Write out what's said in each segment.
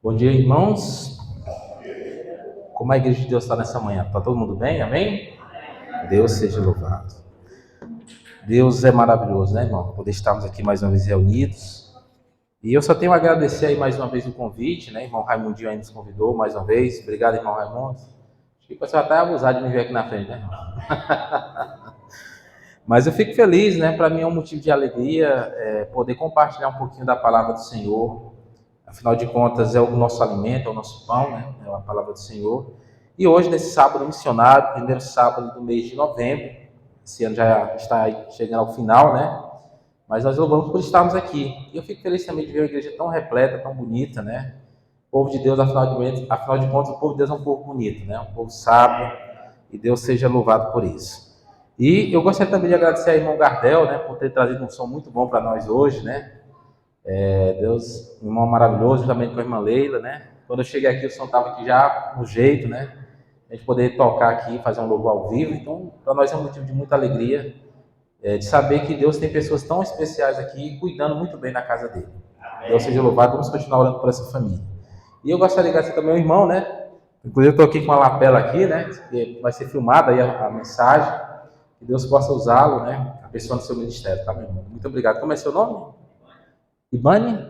Bom dia, irmãos. Como a igreja de Deus está nessa manhã? Está todo mundo bem? Amém? Deus seja louvado. Deus é maravilhoso, né, irmão? Poder estarmos aqui mais uma vez reunidos. E eu só tenho a agradecer aí mais uma vez o convite, né? Irmão Raimundinho aí nos convidou mais uma vez. Obrigado, irmão Raimundo. Acho que você vai até abusar de me ver aqui na frente, né, irmão? Mas eu fico feliz, né? Para mim é um motivo de alegria poder compartilhar um pouquinho da palavra do Senhor. Afinal de contas, é o nosso alimento, é o nosso pão, né? É a palavra do Senhor. E hoje, nesse sábado missionário, primeiro sábado do mês de novembro, esse ano já está chegando ao final, né? Mas nós louvamos por estarmos aqui. E eu fico feliz também de ver uma igreja tão repleta, tão bonita, né? O povo de Deus, afinal de contas, o povo de Deus é um povo bonito, né? Um povo sábio, e Deus seja louvado por isso. E eu gostaria também de agradecer ao irmão Gardel, né? Por ter trazido um som muito bom para nós hoje, né? Deus, um irmão maravilhoso, também com a irmã Leila, né? Quando eu cheguei aqui, o som estava aqui já no jeito, né? A gente poder tocar aqui, fazer um louvor ao vivo. Então, para nós é um motivo de muita alegria, de saber que Deus tem pessoas tão especiais aqui, cuidando muito bem na casa dele. Deus seja louvado, vamos continuar orando por essa família. E eu gostaria de agradecer também ao irmão, né? Inclusive, eu estou aqui com uma lapela aqui, né? Que vai ser filmada aí a mensagem. Que Deus possa usá-lo, né? Abençoando o seu ministério, tá, meu irmão? Muito obrigado. Como é seu nome? Libane?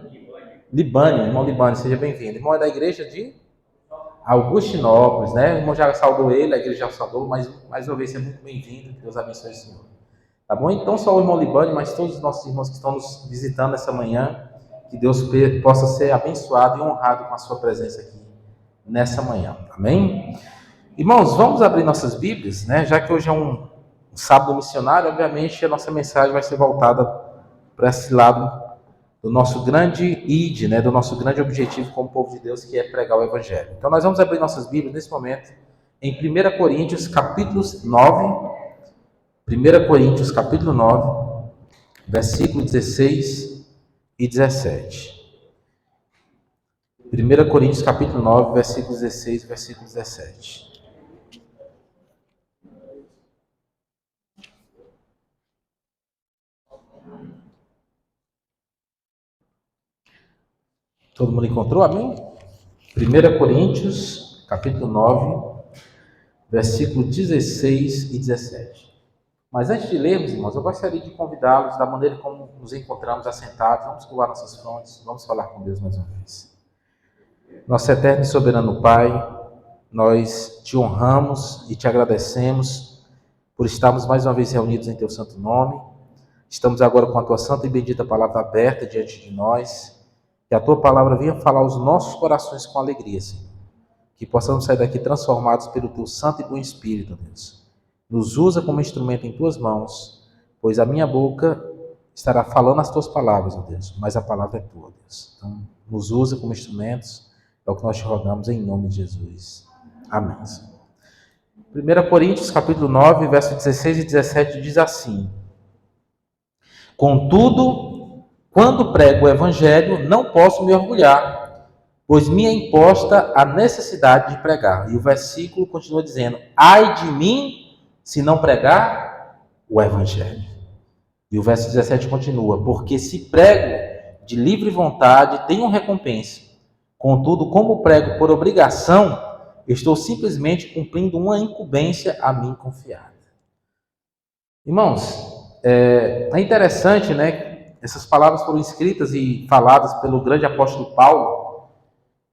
Libane, irmão Libane, seja bem-vindo. Irmão é da igreja de Augustinópolis, né? O irmão já saudou ele, a igreja já saudou, mas mais uma vez, seja muito bem-vindo. Deus abençoe o senhor. Tá bom? Então, só o irmão Libane, mas todos os nossos irmãos que estão nos visitando essa manhã, que Deus possa ser abençoado e honrado com a sua presença aqui nessa manhã. Amém? Irmãos, vamos abrir nossas Bíblias, né? Já que hoje é um sábado missionário, obviamente a nossa mensagem vai ser voltada para esse lado do nosso grande id, né, do nosso grande objetivo como povo de Deus, que é pregar o Evangelho. Então nós vamos abrir nossas Bíblias nesse momento em 1 Coríntios, capítulo 9, 1 Coríntios, capítulo 9, versículo 16 e 17. 1 Coríntios, capítulo 9, versículo 16 e versículo 17. Todo mundo encontrou? Amém? 1 Coríntios, capítulo 9, versículo 16 e 17. Mas antes de lermos, irmãos, eu gostaria de convidá-los da maneira como nos encontramos assentados. Vamos curvar nossas frontes, vamos falar com Deus mais uma vez. Nosso eterno e soberano Pai, nós te honramos e te agradecemos por estarmos mais uma vez reunidos em teu santo nome. Estamos agora com a tua santa e bendita palavra aberta diante de nós. Que a tua palavra venha falar aos nossos corações com alegria, Senhor. Que possamos sair daqui transformados pelo teu santo e bom Espírito, Deus. Nos usa como instrumento em tuas mãos, pois a minha boca estará falando as tuas palavras, ó Deus, mas a palavra é tua, Deus. Então, nos usa como instrumentos, é o que nós te rogamos em nome de Jesus. Amém. 1 Coríntios, capítulo 9, versos 16 e 17 diz assim: Contudo, quando prego o evangelho, não posso me orgulhar, pois me é imposta a necessidade de pregar. E o versículo continua dizendo: ai de mim se não pregar o evangelho. E o verso 17 continua: porque se prego de livre vontade, tenho recompensa. Contudo, como prego por obrigação, estou simplesmente cumprindo uma incumbência a mim confiada. Irmãos, é interessante, né? Essas palavras foram escritas e faladas pelo grande apóstolo Paulo.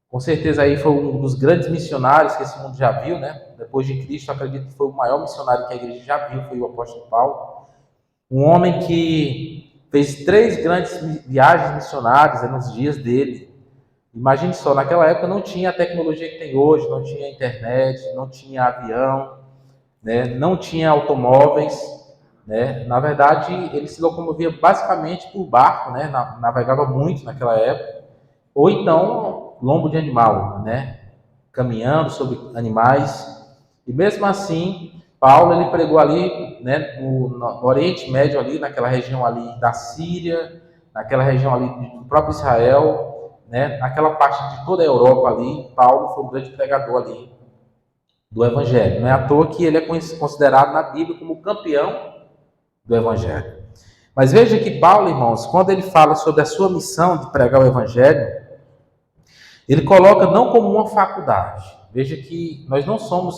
Com certeza aí foi um dos grandes missionários que esse mundo já viu, né? Depois de Cristo, acredito que foi o maior missionário que a igreja já viu, foi o apóstolo Paulo. Um homem que fez 3 grandes viagens missionárias nos dias dele. Imagine só, naquela época não tinha a tecnologia que tem hoje, não tinha internet, não tinha avião, né? Não tinha automóveis, né? Na verdade, ele se locomovia basicamente por barco, né? Navegava muito naquela época, ou então lombo de animal, né? Caminhando sobre animais. E mesmo assim, Paulo ele pregou ali, né? No Oriente Médio ali, naquela região ali da Síria, naquela região ali do próprio Israel, né? Naquela parte de toda a Europa ali, Paulo foi um grande pregador ali do Evangelho. Não é à toa que ele é considerado na Bíblia como campeão do Evangelho. Mas veja que Paulo, irmãos, quando ele fala sobre a sua missão de pregar o Evangelho, Ele coloca não como uma faculdade. Veja que nós não somos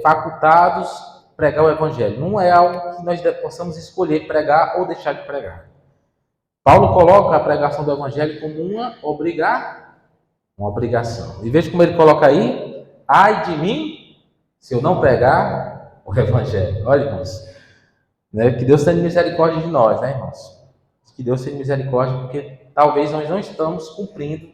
facultados a pregar o evangelho. Não é algo que nós possamos escolher pregar ou deixar de pregar. Paulo coloca a pregação do evangelho como uma obrigação. E veja como ele coloca aí: ai de mim se eu não pregar o evangelho. Olha, irmãos, né? Que Deus tenha misericórdia de nós, né, irmãos? Que Deus tenha misericórdia, porque talvez nós não estamos cumprindo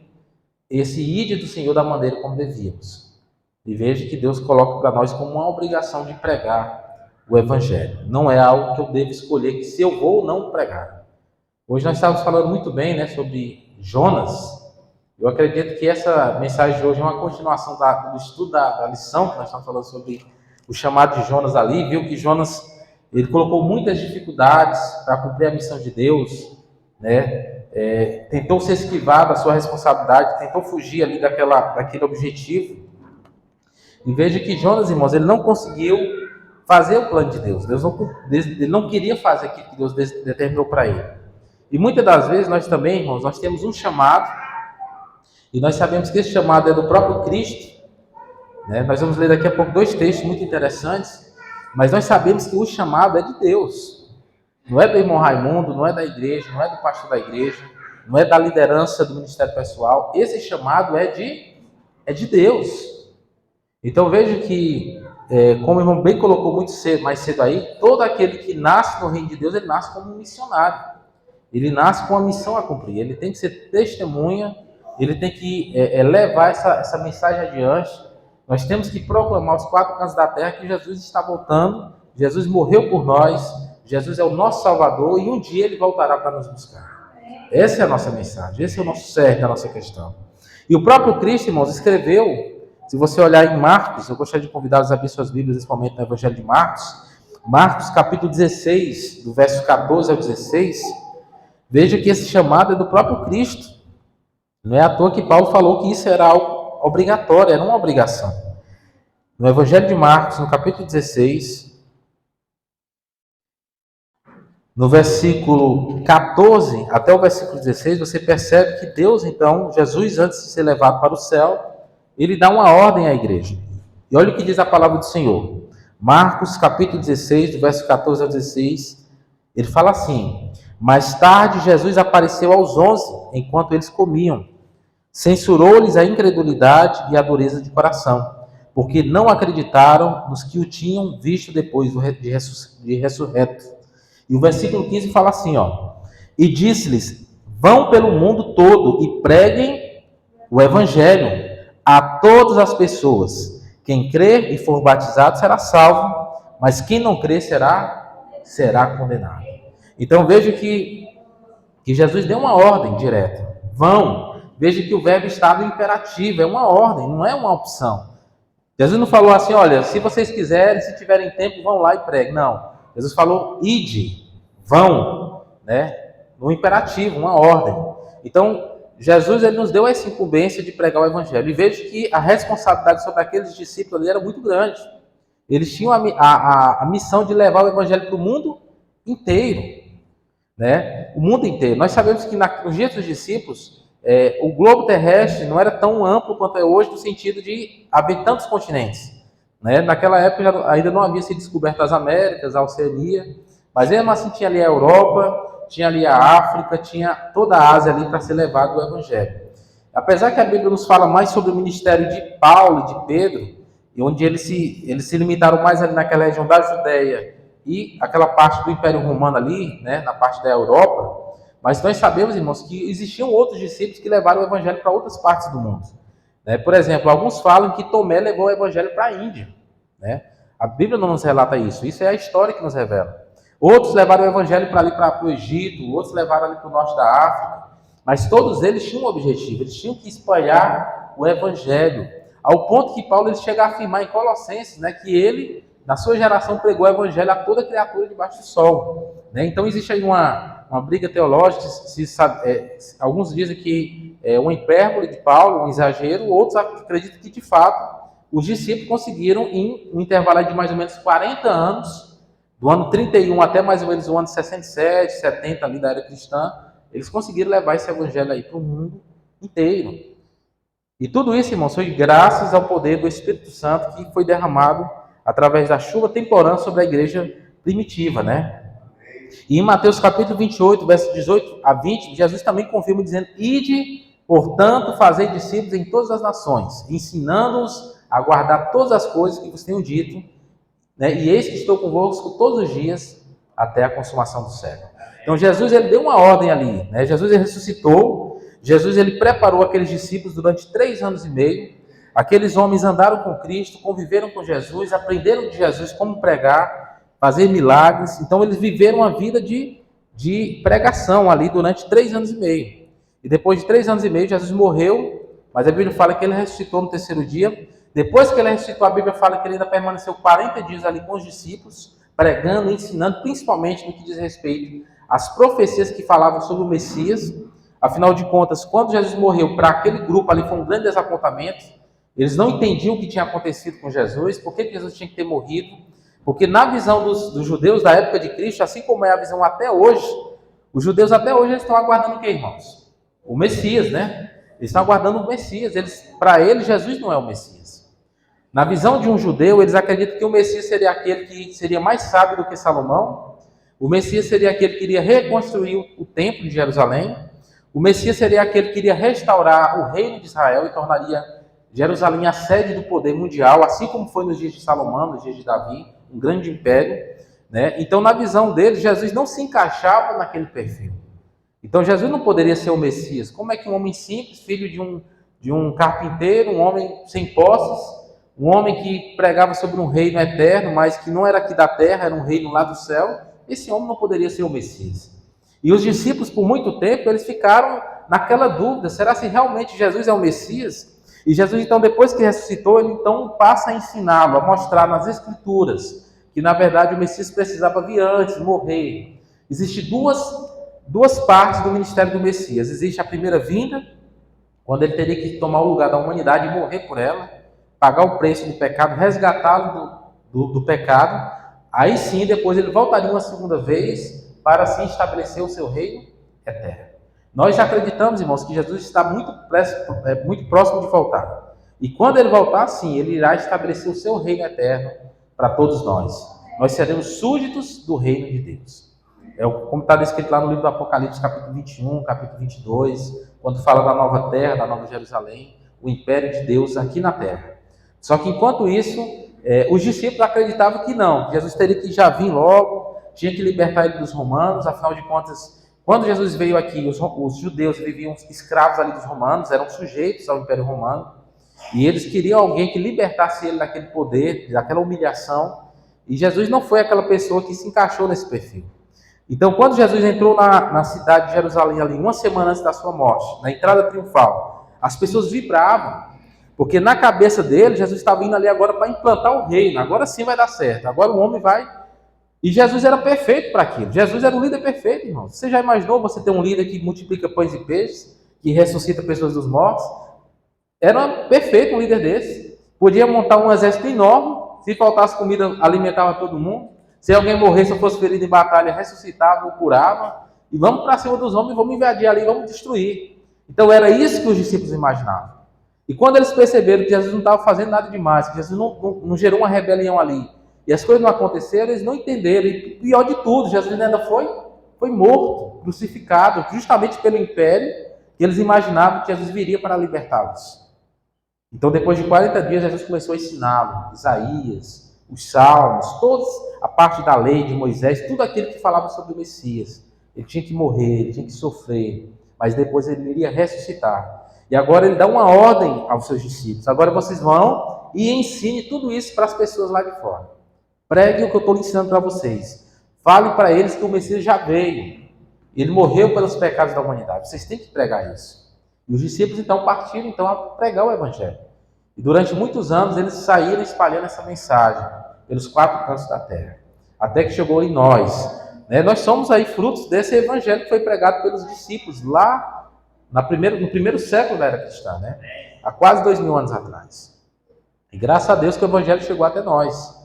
esse ide do Senhor da maneira como devíamos. E veja que Deus coloca para nós como uma obrigação de pregar o evangelho. Não é algo que eu devo escolher, que se eu vou ou não pregar. Hoje nós estávamos falando muito bem, né, sobre Jonas. Eu acredito que essa mensagem de hoje é uma continuação do estudo da lição que nós estamos falando sobre o chamado de Jonas ali. Viu que Jonas, ele colocou muitas dificuldades para cumprir a missão de Deus, né? Tentou se esquivar da sua responsabilidade, tentou fugir ali daquele objetivo. E veja que Jonas, irmãos, ele não conseguiu fazer o plano de Deus. Ele não queria fazer aquilo que Deus determinou para ele. E muitas das vezes nós também, irmãos, nós temos um chamado, e nós sabemos que esse chamado é do próprio Cristo, né? Nós vamos ler daqui a pouco 2 textos muito interessantes, mas nós sabemos que o chamado é de Deus. Não é do irmão Raimundo, não é da igreja, não é do pastor da igreja, não é da liderança do ministério pessoal. Esse chamado é de Deus. Então veja que, como o irmão bem colocou mais cedo aí, todo aquele que nasce no reino de Deus, ele nasce como um missionário. Ele nasce com uma missão a cumprir. Ele tem que ser testemunha, ele tem que levar essa mensagem adiante. Nós temos que proclamar aos 4 cantos da terra que Jesus está voltando, Jesus morreu por nós, Jesus é o nosso Salvador e um dia Ele voltará para nos buscar. Essa é a nossa mensagem, esse é o nosso cerne da nossa questão. E o próprio Cristo, irmãos, escreveu, se você olhar em Marcos, eu gostaria de convidá-los a abrir suas Bíblias nesse momento no Evangelho de Marcos, Marcos capítulo 16, do verso 14 ao 16, veja que esse chamado é do próprio Cristo. Não é à toa que Paulo falou que isso era algo obrigatório, era uma obrigação. No Evangelho de Marcos, no capítulo 16, no versículo 14 até o versículo 16, você percebe que Deus, então, Jesus, antes de ser levado para o céu, ele dá uma ordem à igreja. E olha o que diz a palavra do Senhor. Marcos, capítulo 16, do verso 14 ao 16, ele fala assim: mais tarde, Jesus apareceu aos 11, enquanto eles comiam. Censurou-lhes a incredulidade e a dureza de coração, porque não acreditaram nos que o tinham visto depois de ressurreto. E o versículo 15 fala assim, e disse-lhes: vão pelo mundo todo e preguem o evangelho a todas as pessoas. Quem crer e for batizado será salvo, mas quem não crer será condenado. Então veja que Jesus deu uma ordem direta: vão. Veja que o verbo está no imperativo, é uma ordem, não é uma opção. Jesus não falou assim: olha, se vocês quiserem, se tiverem tempo, vão lá e preguem. Não. Jesus falou: ide, vão, né? No imperativo, uma ordem. Então, Jesus, ele nos deu essa incumbência de pregar o evangelho. E veja que a responsabilidade sobre aqueles discípulos ali era muito grande. Eles tinham a missão de levar o evangelho para o mundo inteiro, né? O mundo inteiro. Nós sabemos que nos dias dos discípulos, o globo terrestre não era tão amplo quanto é hoje, no sentido de haver tantos continentes, né? Naquela época ainda não havia sido descoberto as Américas, a Oceania, mas mesmo assim tinha ali a Europa, tinha ali a África, tinha toda a Ásia ali para ser levado o evangelho. Apesar que a Bíblia nos fala mais sobre o ministério de Paulo e de Pedro, e onde eles se limitaram mais ali naquela região da Judéia e aquela parte do Império Romano ali, né, na parte da Europa, mas nós sabemos, irmãos, que existiam outros discípulos que levaram o evangelho para outras partes do mundo. Por exemplo, alguns falam que Tomé levou o evangelho para a Índia, né? A Bíblia não nos relata isso, isso é a história que nos revela. Outros levaram o evangelho para o Egito, outros levaram ali para o norte da África, mas todos eles tinham um objetivo, eles tinham que espalhar o evangelho, ao ponto que Paulo ele chega a afirmar em Colossenses, né, que ele, na sua geração, pregou o evangelho a toda criatura debaixo do sol, né? Então existe aí uma briga teológica, alguns dizem que é uma hipérbole de Paulo, um exagero, outros acreditam que de fato os discípulos conseguiram, em um intervalo de mais ou menos 40 anos, do ano 31 até mais ou menos o ano 67, 70 ali da era cristã, eles conseguiram levar esse evangelho aí para o mundo inteiro. E tudo isso, irmãos, foi graças ao poder do Espírito Santo que foi derramado através da chuva temporã sobre a igreja primitiva, né? E em Mateus capítulo 28, versos 18 a 20, Jesus também confirma dizendo: Ide, portanto, fazei discípulos em todas as nações, ensinando-os a guardar todas as coisas que vos tenho dito, né? E eis que estou convosco todos os dias até a consumação do século. Então Jesus, ele deu uma ordem ali, né? Jesus, ele ressuscitou. Jesus, ele preparou aqueles discípulos durante 3 anos e meio. Aqueles homens andaram com Cristo, conviveram com Jesus, aprenderam de Jesus como pregar, fazer milagres. Então eles viveram uma vida de pregação ali durante 3 anos e meio. E depois de 3 anos e meio, Jesus morreu, mas a Bíblia fala que ele ressuscitou no 3º dia. Depois que ele ressuscitou, a Bíblia fala que ele ainda permaneceu 40 dias ali com os discípulos, pregando, ensinando, principalmente no que diz respeito às profecias que falavam sobre o Messias. Afinal de contas, quando Jesus morreu, para aquele grupo ali foi um grande desapontamento. Eles não entendiam o que tinha acontecido com Jesus, por que Jesus tinha que ter morrido. Porque na visão dos judeus da época de Cristo, assim como é a visão até hoje, os judeus até hoje eles estão aguardando o que, irmãos? O Messias, né? Eles estão aguardando o Messias. Para eles, Jesus não é o Messias. Na visão de um judeu, eles acreditam que o Messias seria aquele que seria mais sábio do que Salomão. O Messias seria aquele que iria reconstruir o templo de Jerusalém. O Messias seria aquele que iria restaurar o reino de Israel e tornaria Jerusalém a sede do poder mundial, assim como foi nos dias de Salomão, nos dias de Davi, um grande império, né? Então, na visão deles, Jesus não se encaixava naquele perfil. Então, Jesus não poderia ser o Messias. Como é que um homem simples, filho de um carpinteiro, um homem sem posses, um homem que pregava sobre um reino eterno, mas que não era aqui da terra, era um reino lá do céu, esse homem não poderia ser o Messias. E os discípulos, por muito tempo, eles ficaram naquela dúvida: será se realmente Jesus é o Messias? E Jesus, então, depois que ressuscitou, ele então passa a ensiná-lo, a mostrar nas Escrituras que, na verdade, o Messias precisava vir antes, morrer. Existem duas partes do ministério do Messias. Existe a primeira vinda, quando ele teria que tomar o lugar da humanidade e morrer por ela, pagar o preço do pecado, resgatá-lo do pecado. Aí sim, depois ele voltaria uma segunda vez para assim estabelecer o seu reino eterno. Nós já acreditamos, irmãos, que Jesus está muito próximo de voltar. E quando ele voltar, sim, ele irá estabelecer o seu reino eterno para todos nós. Nós seremos súditos do reino de Deus. Como está descrito lá no livro do Apocalipse, capítulo 21, capítulo 22, quando fala da nova terra, da nova Jerusalém, o império de Deus aqui na terra. Só que enquanto isso, os discípulos acreditavam que não, Jesus teria que já vir logo, tinha que libertar ele dos romanos. Afinal de contas, quando Jesus veio aqui, os judeus viviam escravos ali dos romanos, eram sujeitos ao Império Romano, e eles queriam alguém que libertasse ele daquele poder, daquela humilhação, e Jesus não foi aquela pessoa que se encaixou nesse perfil. Então, quando Jesus entrou na cidade de Jerusalém, ali, uma semana antes da sua morte, na entrada triunfal, as pessoas vibravam, porque na cabeça dele, Jesus estava indo ali agora para implantar o reino, agora sim vai dar certo, agora o homem vai. E Jesus era perfeito para aquilo. Jesus era um líder perfeito, irmão. Você já imaginou você ter um líder que multiplica pães e peixes, que ressuscita pessoas dos mortos? Era perfeito um líder desse. Podia montar um exército enorme. Se faltasse comida, alimentava todo mundo. Se alguém morresse ou fosse ferido em batalha, ressuscitava ou curava. E vamos para cima dos homens, vamos invadir ali, vamos destruir. Então era isso que os discípulos imaginavam. E quando eles perceberam que Jesus não estava fazendo nada demais, que Jesus não gerou uma rebelião ali, e as coisas não aconteceram, eles não entenderam. E pior de tudo, Jesus ainda foi morto, crucificado, justamente pelo império que eles imaginavam que Jesus viria para libertá-los. Então, depois de 40 dias, Jesus começou a ensiná-lo, Isaías, os Salmos, toda a parte da lei de Moisés, tudo aquilo que falava sobre o Messias. Ele tinha que morrer, ele tinha que sofrer, mas depois ele iria ressuscitar. E agora ele dá uma ordem aos seus discípulos: agora vocês vão e ensinem tudo isso para as pessoas lá de fora. Pregue o que eu estou ensinando para vocês. Fale para eles que o Messias já veio. Ele morreu pelos pecados da humanidade. Vocês têm que pregar isso. E os discípulos então partiram a pregar o Evangelho. E durante muitos anos eles saíram espalhando essa mensagem pelos 4 cantos da terra. Até que chegou em nós. Nós somos aí frutos desse Evangelho que foi pregado pelos discípulos lá no primeiro século da era cristã. Há quase 2000 anos atrás. E graças a Deus que o Evangelho chegou até nós.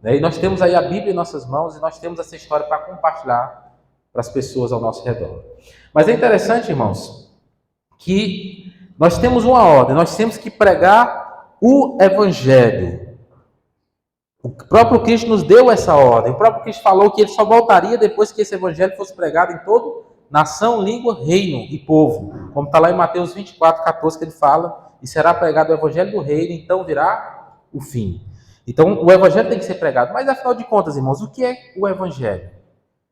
E nós temos aí a Bíblia em nossas mãos e nós temos essa história para compartilhar para as pessoas ao nosso redor. Mas é interessante, irmãos, que Nós temos uma ordem, nós temos que pregar o Evangelho. O próprio Cristo nos deu essa ordem. O próprio Cristo falou que ele só voltaria depois que esse Evangelho fosse pregado em todo nação, língua, reino e povo. Como está lá em Mateus 24, 14, que ele fala, e será pregado o Evangelho do reino, então virá o fim. Então, o Evangelho tem que ser pregado. Mas, afinal de contas, irmãos, o que é o Evangelho?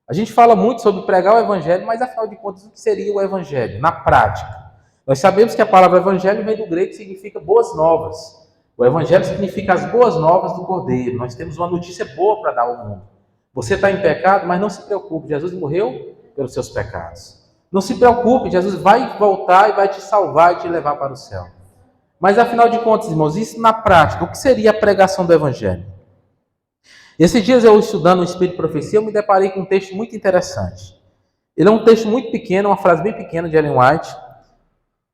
A gente fala muito sobre pregar o Evangelho, mas, afinal de contas, o que seria o Evangelho? Na prática. Nós sabemos que a palavra Evangelho vem do grego e significa boas novas. O Evangelho significa as boas novas do Cordeiro. Nós temos uma notícia boa para dar ao mundo. Você está em pecado, mas não se preocupe. Jesus morreu pelos seus pecados. Não se preocupe, Jesus vai voltar e vai te salvar e te levar para o céu. Mas, afinal de contas, irmãos, isso na prática, o que seria a pregação do Evangelho? Esses dias eu estudando o Espírito de Profecia, eu me deparei com um texto muito interessante. Ele é um texto muito pequeno, uma frase bem pequena de Ellen White,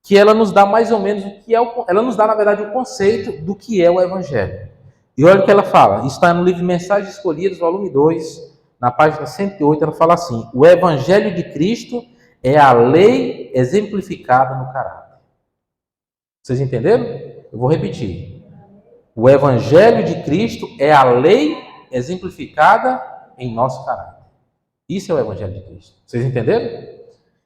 que ela nos dá mais ou menos o que é ela nos dá, na verdade, o conceito do que é o Evangelho. E olha o que ela fala, isso está no livro Mensagens Escolhidas, volume 2, na página 108, ela fala assim: o Evangelho de Cristo é a lei exemplificada no caráter. Vocês entenderam? Eu vou repetir. O Evangelho de Cristo é a lei exemplificada em nosso caráter. Isso é o Evangelho de Cristo. Vocês entenderam?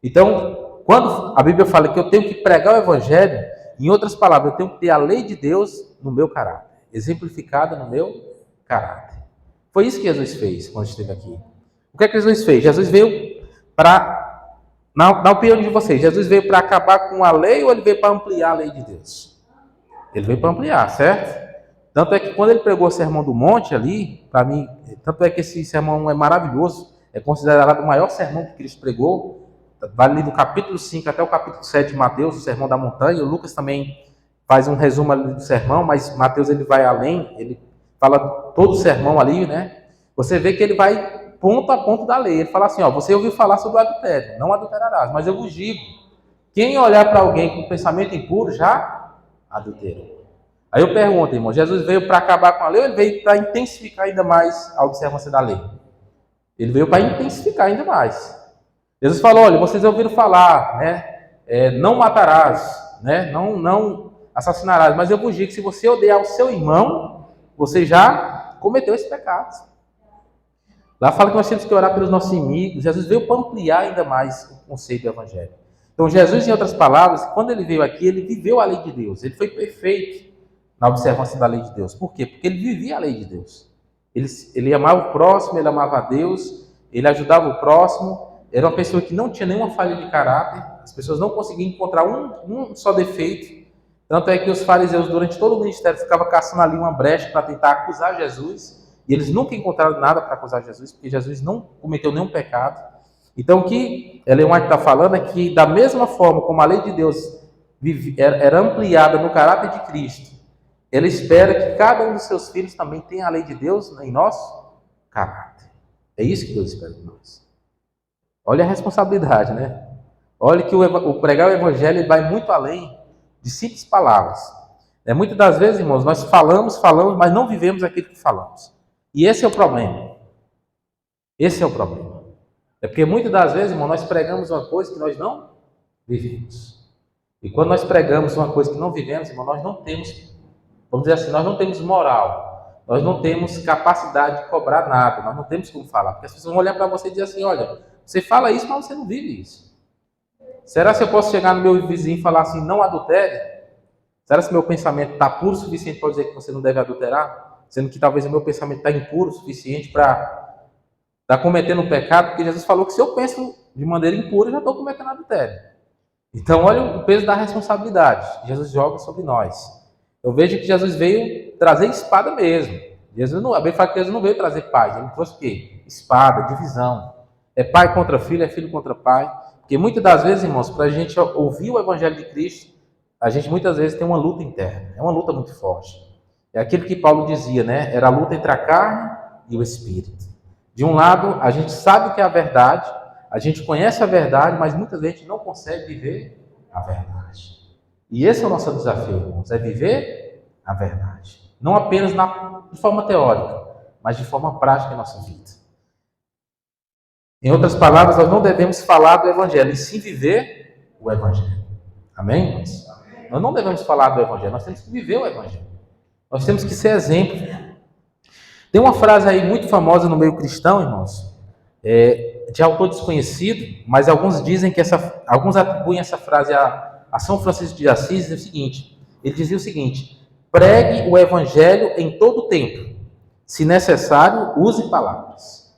Então, quando a Bíblia fala que eu tenho que pregar o Evangelho, em outras palavras, eu tenho que ter a lei de Deus no meu caráter, exemplificada no meu caráter. Foi isso que Jesus fez quando esteve aqui. O que é que Jesus fez? Jesus veio para, na opinião de vocês, Jesus veio para acabar com a lei ou ele veio para ampliar a lei de Deus? Ele veio para ampliar, certo? Tanto é que quando ele pregou o Sermão do Monte ali, para mim, tanto é que esse sermão é maravilhoso, é considerado o maior sermão que Cristo pregou, vale do capítulo 5 até o capítulo 7 de Mateus, o Sermão da Montanha. O Lucas também faz um resumo ali do sermão, mas Mateus ele vai além, ele fala todo o sermão ali, né? Você vê que ele vai ponto a ponto da lei. Ele fala assim, ó, você ouviu falar sobre o adultério, não adulterarás, mas eu vos digo, quem olhar para alguém com pensamento impuro já adulterou. Aí eu pergunto, irmão, Jesus veio para acabar com a lei ou ele veio para intensificar ainda mais a observância da lei? Ele veio para intensificar ainda mais. Jesus falou, olha, vocês ouviram falar, né? Não matarás, né? Não assassinarás, mas eu vos digo que se você odiar o seu irmão, você já cometeu esse pecado. Lá fala que nós temos que orar pelos nossos inimigos. Jesus veio para ampliar ainda mais o conceito do Evangelho. Então Jesus, em outras palavras, quando ele veio aqui, ele viveu a lei de Deus. Ele foi perfeito na observância da lei de Deus. Por quê? Porque ele vivia a lei de Deus. Ele amava o próximo, ele amava a Deus, ele ajudava o próximo, era uma pessoa que não tinha nenhuma falha de caráter, as pessoas não conseguiam encontrar um só defeito. Tanto é que os fariseus, durante todo o ministério, ficavam caçando ali uma brecha para tentar acusar Jesus, e eles nunca encontraram nada para acusar Jesus, porque Jesus não cometeu nenhum pecado. Então, o que Ellen White está falando é que, da mesma forma como a lei de Deus era ampliada no caráter de Cristo, ele espera que cada um dos seus filhos também tenha a lei de Deus em nosso caráter. É isso que Deus espera de nós. Olha a responsabilidade, né? Olha que o pregar o Evangelho vai muito além de simples palavras. Muitas das vezes, irmãos, nós falamos, mas não vivemos aquilo que falamos. E esse é o problema. Esse é o problema. É porque muitas das vezes, irmão, nós pregamos uma coisa que nós não vivemos. E quando nós pregamos uma coisa que não vivemos, irmão, nós não temos, vamos dizer assim, nós não temos moral. Nós não temos capacidade de cobrar nada. Nós não temos como falar. Porque as pessoas vão olhar para você e dizer assim, olha, você fala isso, mas você não vive isso. Será que eu posso chegar no meu vizinho e falar assim, não adultere? Será que meu pensamento está puro o suficiente para dizer que você não deve adulterar? Sendo que talvez o meu pensamento está impuro o suficiente para estar cometendo um pecado, porque Jesus falou que se eu penso de maneira impura, eu já estou cometendo adultério. Então, olha o peso da responsabilidade que Jesus joga sobre nós. Eu vejo que Jesus veio trazer espada mesmo. A Bíblia fala que Jesus não veio trazer paz, ele trouxe o quê? Espada, divisão. É pai contra filho, é filho contra pai. Porque muitas das vezes, irmãos, para a gente ouvir o Evangelho de Cristo, a gente muitas vezes tem uma luta interna. É uma luta muito forte. É aquilo que Paulo dizia, né? Era a luta entre a carne e o espírito. De um lado, a gente sabe o que é a verdade, a gente conhece a verdade, mas muitas vezes a gente não consegue viver a verdade. E esse é o nosso desafio, irmãos, é viver a verdade. Não apenas de forma teórica, mas de forma prática em nossa vida. Em outras palavras, nós não devemos falar do Evangelho, e sim viver o Evangelho. Amém, irmãos? Nós não devemos falar do Evangelho, nós temos que viver o Evangelho. Nós temos que ser exemplo. Tem uma frase aí muito famosa no meio cristão, irmãos, de autor desconhecido, mas alguns dizem que alguns atribuem essa frase a São Francisco de Assis, é o seguinte, ele dizia o seguinte: pregue o Evangelho em todo o tempo, se necessário, use palavras.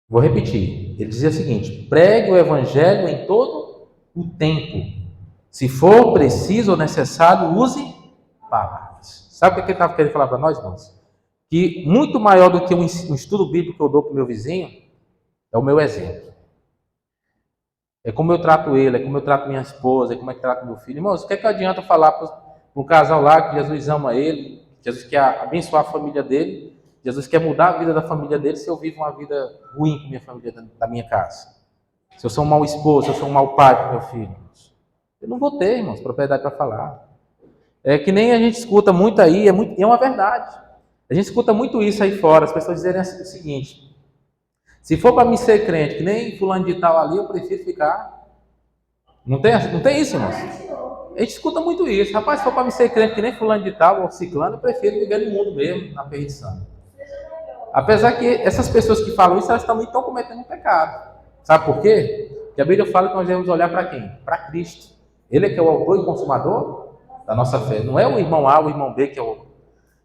Vou repetir, ele dizia o seguinte: pregue o Evangelho em todo o tempo, se for preciso ou necessário, use palavras. Sabe o que ele estava querendo falar para nós, irmãos? Que muito maior do que um estudo bíblico que eu dou para o meu vizinho, é o meu exemplo. É como eu trato ele, é como eu trato minha esposa, é como eu trato meu filho. Irmãos, o que adianta eu falar para um casal lá que Jesus ama ele, Jesus quer abençoar a família dele, Jesus quer mudar a vida da família dele, se eu vivo uma vida ruim com minha família da minha casa? Se eu sou um mau esposo, se eu sou um mau pai para meu filho? Eu não vou ter, irmãos, propriedade para falar. É que nem a gente escuta muito aí, é uma verdade. A gente escuta muito isso aí fora, as pessoas dizerem o seguinte: se for para mim ser crente, que nem fulano de tal ali, eu prefiro ficar. Não tem isso, irmãos? A gente escuta muito isso. Rapaz, se for para mim ser crente, que nem fulano de tal ou ciclano, eu prefiro viver no mundo mesmo, na perdição. Apesar que essas pessoas que falam isso, elas também estão cometendo um pecado. Sabe por quê? Porque a Bíblia fala que nós devemos olhar para quem? Para Cristo. Ele é que é o autor e consumador da nossa fé. Não é o irmão A ou o irmão B que é o...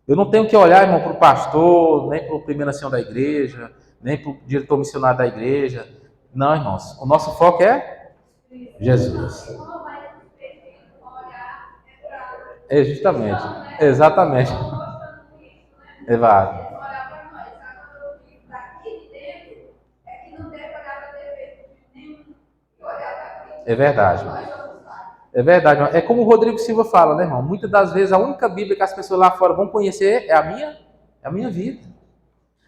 Eu não tenho que olhar, irmão, para o pastor, nem para o primeiro ancião da igreja, nem para o diretor missionário da igreja. Não, irmãos. O nosso foco é Jesus. É justamente. Exatamente. Exato. É verdade. É verdade. É como o Rodrigo Silva fala, né, irmão? Muitas das vezes a única Bíblia que as pessoas lá fora vão conhecer é a minha vida.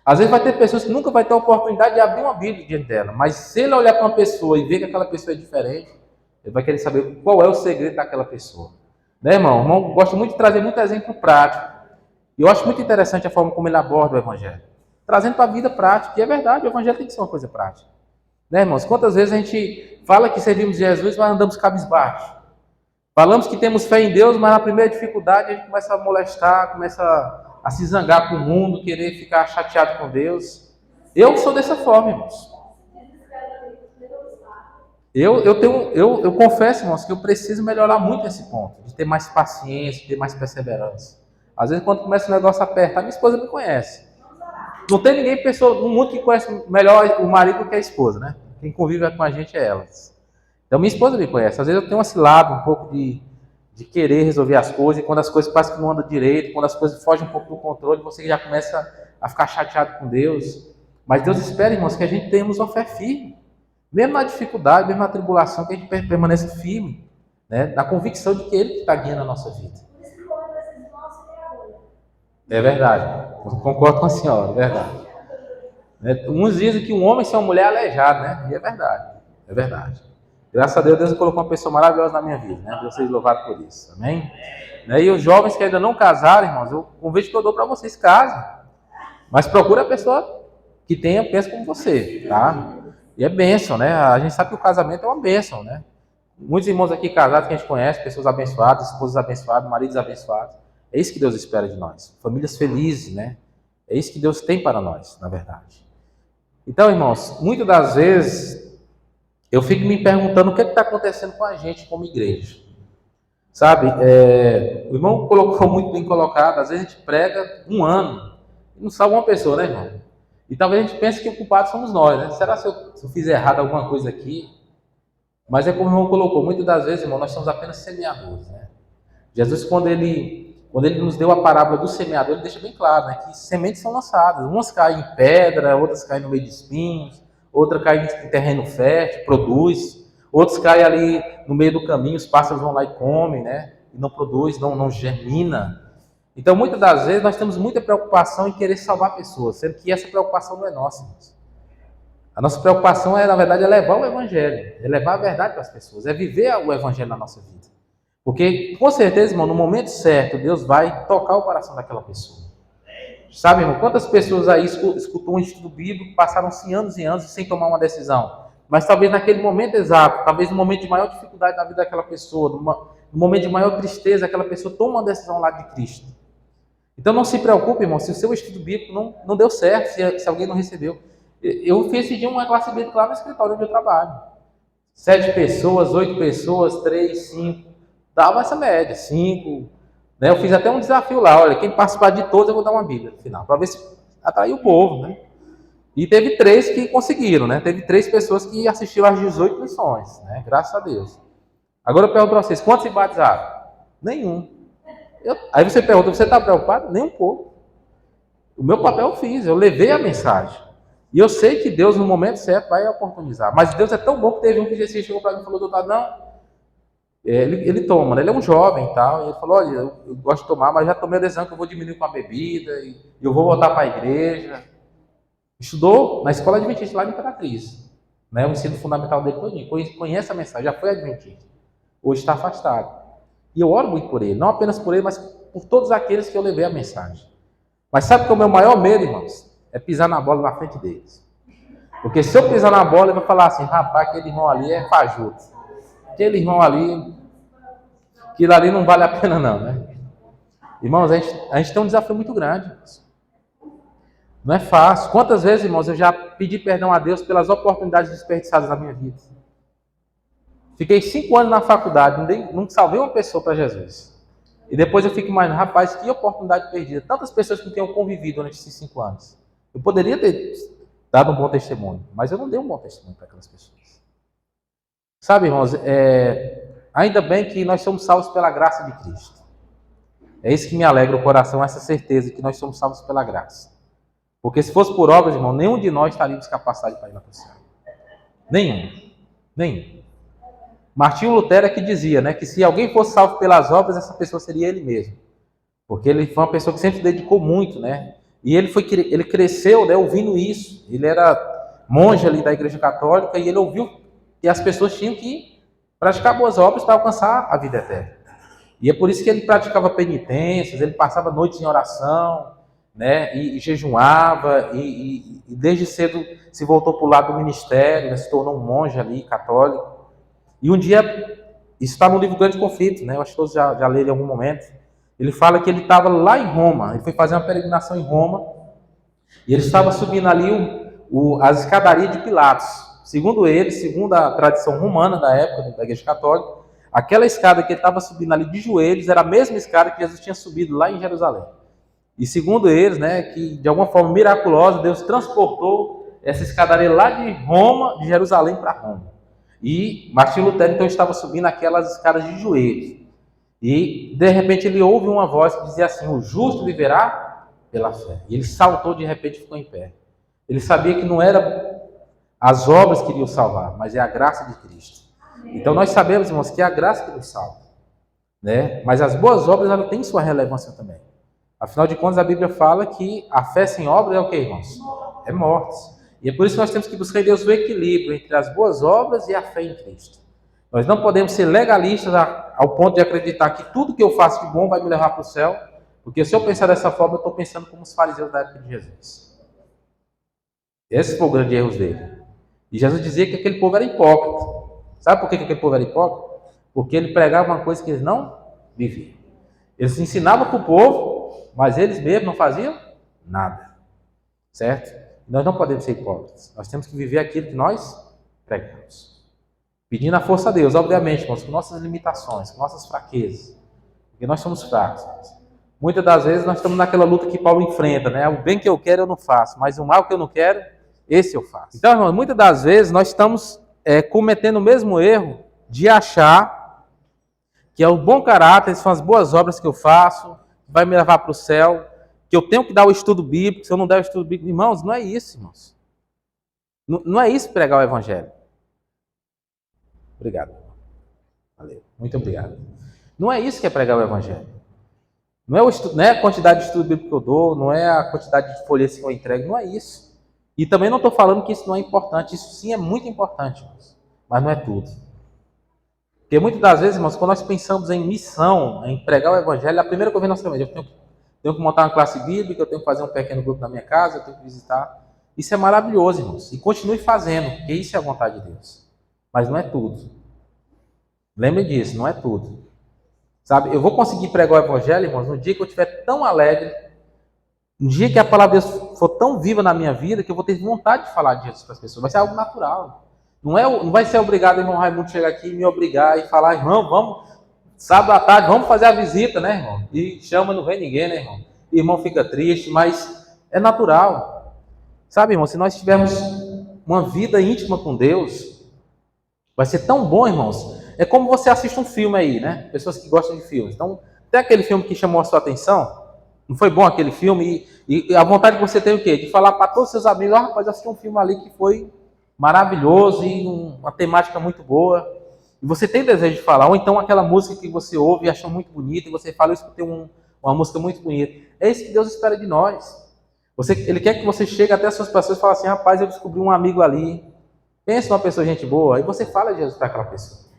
Às vezes vai ter pessoas que nunca vai ter a oportunidade de abrir uma Bíblia diante dela, mas se ele olhar para uma pessoa e ver que aquela pessoa é diferente, ele vai querer saber qual é o segredo daquela pessoa. Né, irmão? O irmão gosta muito de trazer muito exemplo prático. E eu acho muito interessante a forma como ele aborda o Evangelho. Trazendo para a vida prática. E é verdade, o Evangelho tem que ser uma coisa prática. Né, irmãos? Quantas vezes a gente fala que servimos Jesus, mas andamos cabisbaixo. Falamos que temos fé em Deus, mas na primeira dificuldade a gente começa a molestar, começa a se zangar com o mundo, querer ficar chateado com Deus. Eu sou dessa forma, irmãos. Eu confesso, irmãos, que eu preciso melhorar muito esse ponto, de ter mais paciência, de ter mais perseverança. Às vezes, quando começa o negócio a apertar, minha esposa me conhece. Não tem ninguém pessoa no mundo que conhece melhor o marido do que a esposa, né? Quem convive com a gente é elas. Então, minha esposa me conhece. Às vezes eu tenho esse lado um pouco de querer resolver as coisas, e quando as coisas parecem que não andam direito, quando as coisas fogem um pouco do controle, você já começa a ficar chateado com Deus. Mas Deus espera, irmãos, que a gente tenhamos uma fé firme. Mesmo na dificuldade, mesmo na tribulação, que a gente permaneça firme, né? Na convicção de que Ele está guiando a nossa vida. É verdade. Eu concordo com a senhora, é verdade. Uns dizem que um homem sem uma mulher é aleijado, né? E é verdade. É verdade. Graças a Deus, Deus colocou uma pessoa maravilhosa na minha vida, né? Deus seja louvado por isso, amém? E os jovens que ainda não casaram, irmãos, o convite que eu dou para vocês, casem. Mas procure a pessoa que pensa como você, tá? E é bênção, né? A gente sabe que o casamento é uma bênção, né? Muitos irmãos aqui casados que a gente conhece, pessoas abençoadas, esposas abençoadas, maridos abençoados. É isso que Deus espera de nós. Famílias felizes, né? É isso que Deus tem para nós, na verdade. Então, irmãos, muitas das vezes eu fico me perguntando o que está acontecendo com a gente como igreja. Sabe, o irmão colocou muito bem colocado, às vezes a gente prega um ano e não salva uma pessoa, né, irmão? E talvez a gente pense que o culpado somos nós, né? Será se eu fiz errado alguma coisa aqui? Mas é como o irmão colocou, muitas das vezes, irmão, nós somos apenas semeadores, né? Jesus, quando ele nos deu a parábola do semeador, ele deixa bem claro, né, que sementes são lançadas. Umas caem em pedra, outras caem no meio de espinhos, outra cai em terreno fértil, produz. Outros caem ali no meio do caminho, os pássaros vão lá e comem, né? E não produz, não germina. Então, muitas das vezes, nós temos muita preocupação em querer salvar pessoas, sendo que essa preocupação não é nossa. A nossa preocupação na verdade, é levar o Evangelho, é levar a verdade para as pessoas, é viver o Evangelho na nossa vida. Porque, com certeza, irmão, no momento certo, Deus vai tocar o coração daquela pessoa. Sabe, irmão, quantas pessoas aí escutou um estudo bíblico, passaram-se anos e anos sem tomar uma decisão. Mas talvez naquele momento exato, talvez no momento de maior dificuldade na vida daquela pessoa, no momento de maior tristeza, aquela pessoa toma uma decisão ao lado de Cristo. Então não se preocupe, irmão, se o seu estudo bíblico não deu certo, se alguém não recebeu. Eu fiz esse dia uma classe bíblica lá no escritório onde eu trabalho. 7 pessoas, 8 pessoas, 3, 5, dava essa média, 5. Né? Eu fiz até um desafio lá, olha, quem participar de todos eu vou dar uma Bíblia no final, para ver se atraiu o povo, né? E teve 3 que conseguiram, né? Teve 3 pessoas que assistiram às 18 lições, né? Graças a Deus. Agora eu pergunto para vocês, quantos se batizaram? Nenhum. Aí você pergunta, você está preocupado? Nem um pouco. O meu papel eu fiz, eu levei a mensagem. E eu sei que Deus, no momento certo, vai oportunizar. Mas Deus é tão bom que teve um que Jesus chegou para mim e falou, doutor, não, ele toma, né? Ele é um jovem e tal. E ele falou, olha, eu gosto de tomar, mas já tomei a decisão que eu vou diminuir com a bebida, e eu vou voltar para a igreja. Estudou na escola adventista lá de Imperatriz. Né? O ensino fundamental dele todinho. Conhece a mensagem, já foi adventista. Hoje está afastado. E eu oro muito por ele, não apenas por ele, mas por todos aqueles que eu levei a mensagem. Mas sabe que o meu maior medo, irmãos, é pisar na bola na frente deles. Porque se eu pisar na bola, ele vai falar assim, rapaz, aquele irmão ali é fajuto. Aquele irmão ali, aquilo ali não vale a pena não, né? Irmãos, a gente tem um desafio muito grande. Irmãos. Não é fácil. Quantas vezes, irmãos, eu já pedi perdão a Deus pelas oportunidades desperdiçadas na minha vida. Fiquei 5 anos na faculdade, não salvei uma pessoa para Jesus. E depois eu fico imaginando, rapaz, que oportunidade perdida. Tantas pessoas que tenham convivido durante esses 5 anos. Eu poderia ter dado um bom testemunho, mas eu não dei um bom testemunho para aquelas pessoas. Sabe, irmãos, ainda bem que nós somos salvos pela graça de Cristo. É isso que me alegra o coração, essa certeza que nós somos salvos pela graça. Porque se fosse por obras, irmão, nenhum de nós estaríamos capacitados para ir lá para o céu. Nenhum. Martinho Lutero é que dizia, né, que se alguém fosse salvo pelas obras, essa pessoa seria ele mesmo. Porque ele foi uma pessoa que sempre se dedicou muito, né? E ele cresceu, né, ouvindo isso. Ele era monge ali da Igreja Católica e ele ouviu que as pessoas tinham que praticar boas obras para alcançar a vida eterna. E é por isso que ele praticava penitências, ele passava noites em oração, né, e jejuava, e desde cedo se voltou para o lado do ministério, né, se tornou um monge ali, católico. E um dia, isso está no livro Grande Conflito, né, eu acho que todos já leram em algum momento, ele fala que ele estava lá em Roma, ele foi fazer uma peregrinação em Roma, e ele estava subindo ali as escadarias de Pilatos. Segundo ele, segundo a tradição romana da época, da Igreja Católica, aquela escada que ele estava subindo ali de joelhos era a mesma escada que Jesus tinha subido lá em Jerusalém. E segundo eles, né, que de alguma forma miraculosa, Deus transportou essa escadaria lá de Roma, de Jerusalém para Roma. E Martinho Lutero então estava subindo aquelas escadas de joelhos. E de repente ele ouve uma voz que dizia assim: o justo viverá pela fé. E ele saltou de repente e ficou em pé. Ele sabia que não era as obras que iriam salvar, mas é a graça de Cristo. Então nós sabemos, irmãos, que é a graça que nos salva, né? Mas as boas obras, elas têm sua relevância também. Afinal de contas, a Bíblia fala que a fé sem obras é o que, irmãos? É morte. E é por isso que nós temos que buscar em Deus o equilíbrio entre as boas obras e a fé em Cristo. Nós não podemos ser legalistas ao ponto de acreditar que tudo que eu faço de bom vai me levar para o céu, porque se eu pensar dessa forma, eu estou pensando como os fariseus da época de Jesus. Esse foi o grande erro dele. E Jesus dizia que aquele povo era hipócrita. Sabe por que aquele povo era hipócrita? Porque ele pregava uma coisa que eles não viviam. Eles ensinavam para o povo, mas eles mesmos não faziam nada. Certo? Nós não podemos ser hipócritas. Nós temos que viver aquilo que nós pregamos. Pedindo a força a Deus, obviamente, irmãos, com nossas limitações, com nossas fraquezas. Porque nós somos fracos. Muitas das vezes nós estamos naquela luta que Paulo enfrenta, né? O bem que eu quero eu não faço, mas o mal que eu não quero, esse eu faço. Então, irmãos, muitas das vezes nós estamos cometendo o mesmo erro de achar que é o bom caráter, são as boas obras que eu faço, que vai me levar para o céu, que eu tenho que dar o estudo bíblico, se eu não der o estudo bíblico, irmãos, não é isso, irmãos. Não é isso pregar o evangelho. Obrigado. Valeu. Muito obrigado. Não é isso que é pregar o evangelho. Não é a quantidade de estudo bíblico que eu dou, não é a quantidade de folhetos que eu entrego, não é isso. E também não estou falando que isso não é importante, isso sim é muito importante, irmãos, mas não é tudo. Porque muitas das vezes, irmãos, quando nós pensamos em missão, em pregar o evangelho, a primeira coisa que nós temos, eu tenho que montar uma classe bíblica, eu tenho que fazer um pequeno grupo na minha casa, eu tenho que visitar. Isso é maravilhoso, irmãos, e continue fazendo, porque isso é a vontade de Deus. Mas não é tudo. Lembre disso, não é tudo. Sabe? Eu vou conseguir pregar o evangelho, irmãos, no dia que eu estiver tão alegre, no dia que a palavra de Deus for tão viva na minha vida, que eu vou ter vontade de falar de Jesus para as pessoas. Vai ser algo natural. Não vai ser obrigado, irmão Raimundo, chegar aqui e me obrigar e falar, irmão, vamos, sábado à tarde, vamos fazer a visita, né, irmão? E chama, não vem ninguém, né, irmão? O irmão fica triste, mas é natural. Sabe, irmão, se nós tivermos uma vida íntima com Deus, vai ser tão bom, irmãos. É como você assiste um filme aí, né? Pessoas que gostam de filmes. Então, tem aquele filme que chamou a sua atenção? Não foi bom aquele filme? E a vontade que você tem o quê? De falar para todos os seus amigos, rapaz, eu assisti um filme ali que foi maravilhoso e uma temática muito boa. E você tem desejo de falar. Ou então aquela música que você ouve e achou muito bonita, e você fala, eu escutei uma música muito bonita. É isso que Deus espera de nós. Ele quer que você chegue até as suas pessoas e fale assim, rapaz, eu descobri um amigo ali. Pensa numa pessoa gente boa. Aí você fala de Jesus para aquela pessoa.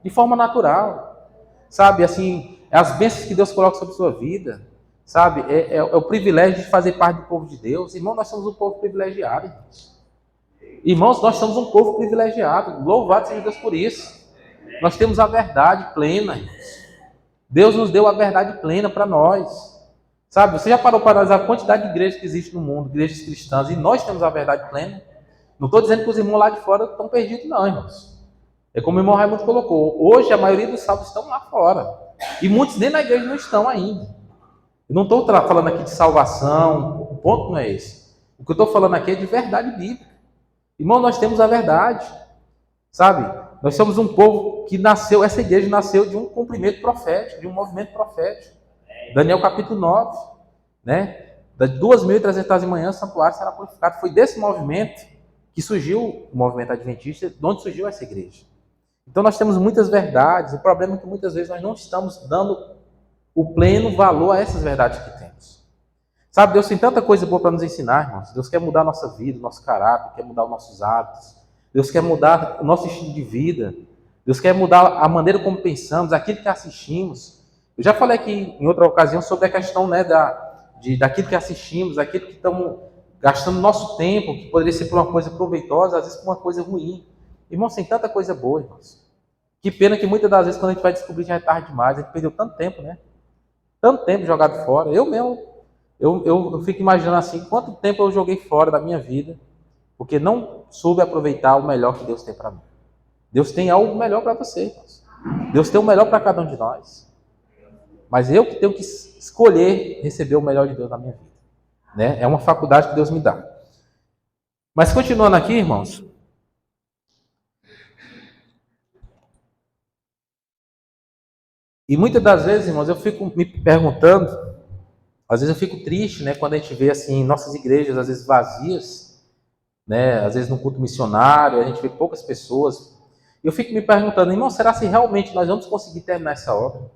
De forma natural. Sabe, assim, é as bênçãos que Deus coloca sobre a sua vida. Sabe, é o privilégio de fazer parte do povo de Deus. Irmão, nós somos um povo privilegiado. Irmãos, nós somos um povo privilegiado. Louvado seja Deus por isso. Nós temos a verdade plena. Deus nos deu a verdade plena para nós. Sabe, você já parou para analisar a quantidade de igrejas que existe no mundo, igrejas cristãs, e nós temos a verdade plena? Não estou dizendo que os irmãos lá de fora estão perdidos, não, irmãos. É como o irmão Raimundo colocou. Hoje a maioria dos salvos estão lá fora. E muitos nem na igreja não estão ainda. Eu não estou falando aqui de salvação, o ponto não é esse. O que eu estou falando aqui é de verdade bíblica. Irmão, nós temos a verdade. Sabe? Nós somos um povo que nasceu, essa igreja nasceu de um cumprimento profético, de um movimento profético. Daniel capítulo 9, né? Das 2.300 de manhã, o santuário será purificado. Foi desse movimento que surgiu o movimento adventista, de onde surgiu essa igreja. Então nós temos muitas verdades, o problema é que muitas vezes nós não estamos dando o pleno valor a essas verdades que temos. Sabe, Deus tem tanta coisa boa para nos ensinar, irmãos. Deus quer mudar a nossa vida, o nosso caráter, quer mudar os nossos hábitos. Deus quer mudar o nosso estilo de vida. Deus quer mudar a maneira como pensamos, aquilo que assistimos. Eu já falei aqui em outra ocasião sobre a questão, né, daquilo que assistimos, daquilo que estamos gastando nosso tempo, que poderia ser por uma coisa proveitosa, às vezes por uma coisa ruim. Irmãos, tem tanta coisa boa, irmãos. Que pena que muitas das vezes, quando a gente vai descobrir, já é tarde demais. A gente perdeu tanto tempo, né? Tanto tempo jogado fora. Eu mesmo, eu fico imaginando assim, quanto tempo eu joguei fora da minha vida, porque não soube aproveitar o melhor que Deus tem para mim. Deus tem algo melhor para você, irmãos. Deus tem o melhor para cada um de nós. Mas eu que tenho que escolher receber o melhor de Deus na minha vida. Né? É uma faculdade que Deus me dá. Mas continuando aqui, irmãos. E muitas das vezes, irmãos, eu fico me perguntando, às vezes eu fico triste, né, quando a gente vê assim nossas igrejas às vezes vazias, né, às vezes no culto missionário, a gente vê poucas pessoas. E eu fico me perguntando, irmão, será se realmente nós vamos conseguir terminar essa obra?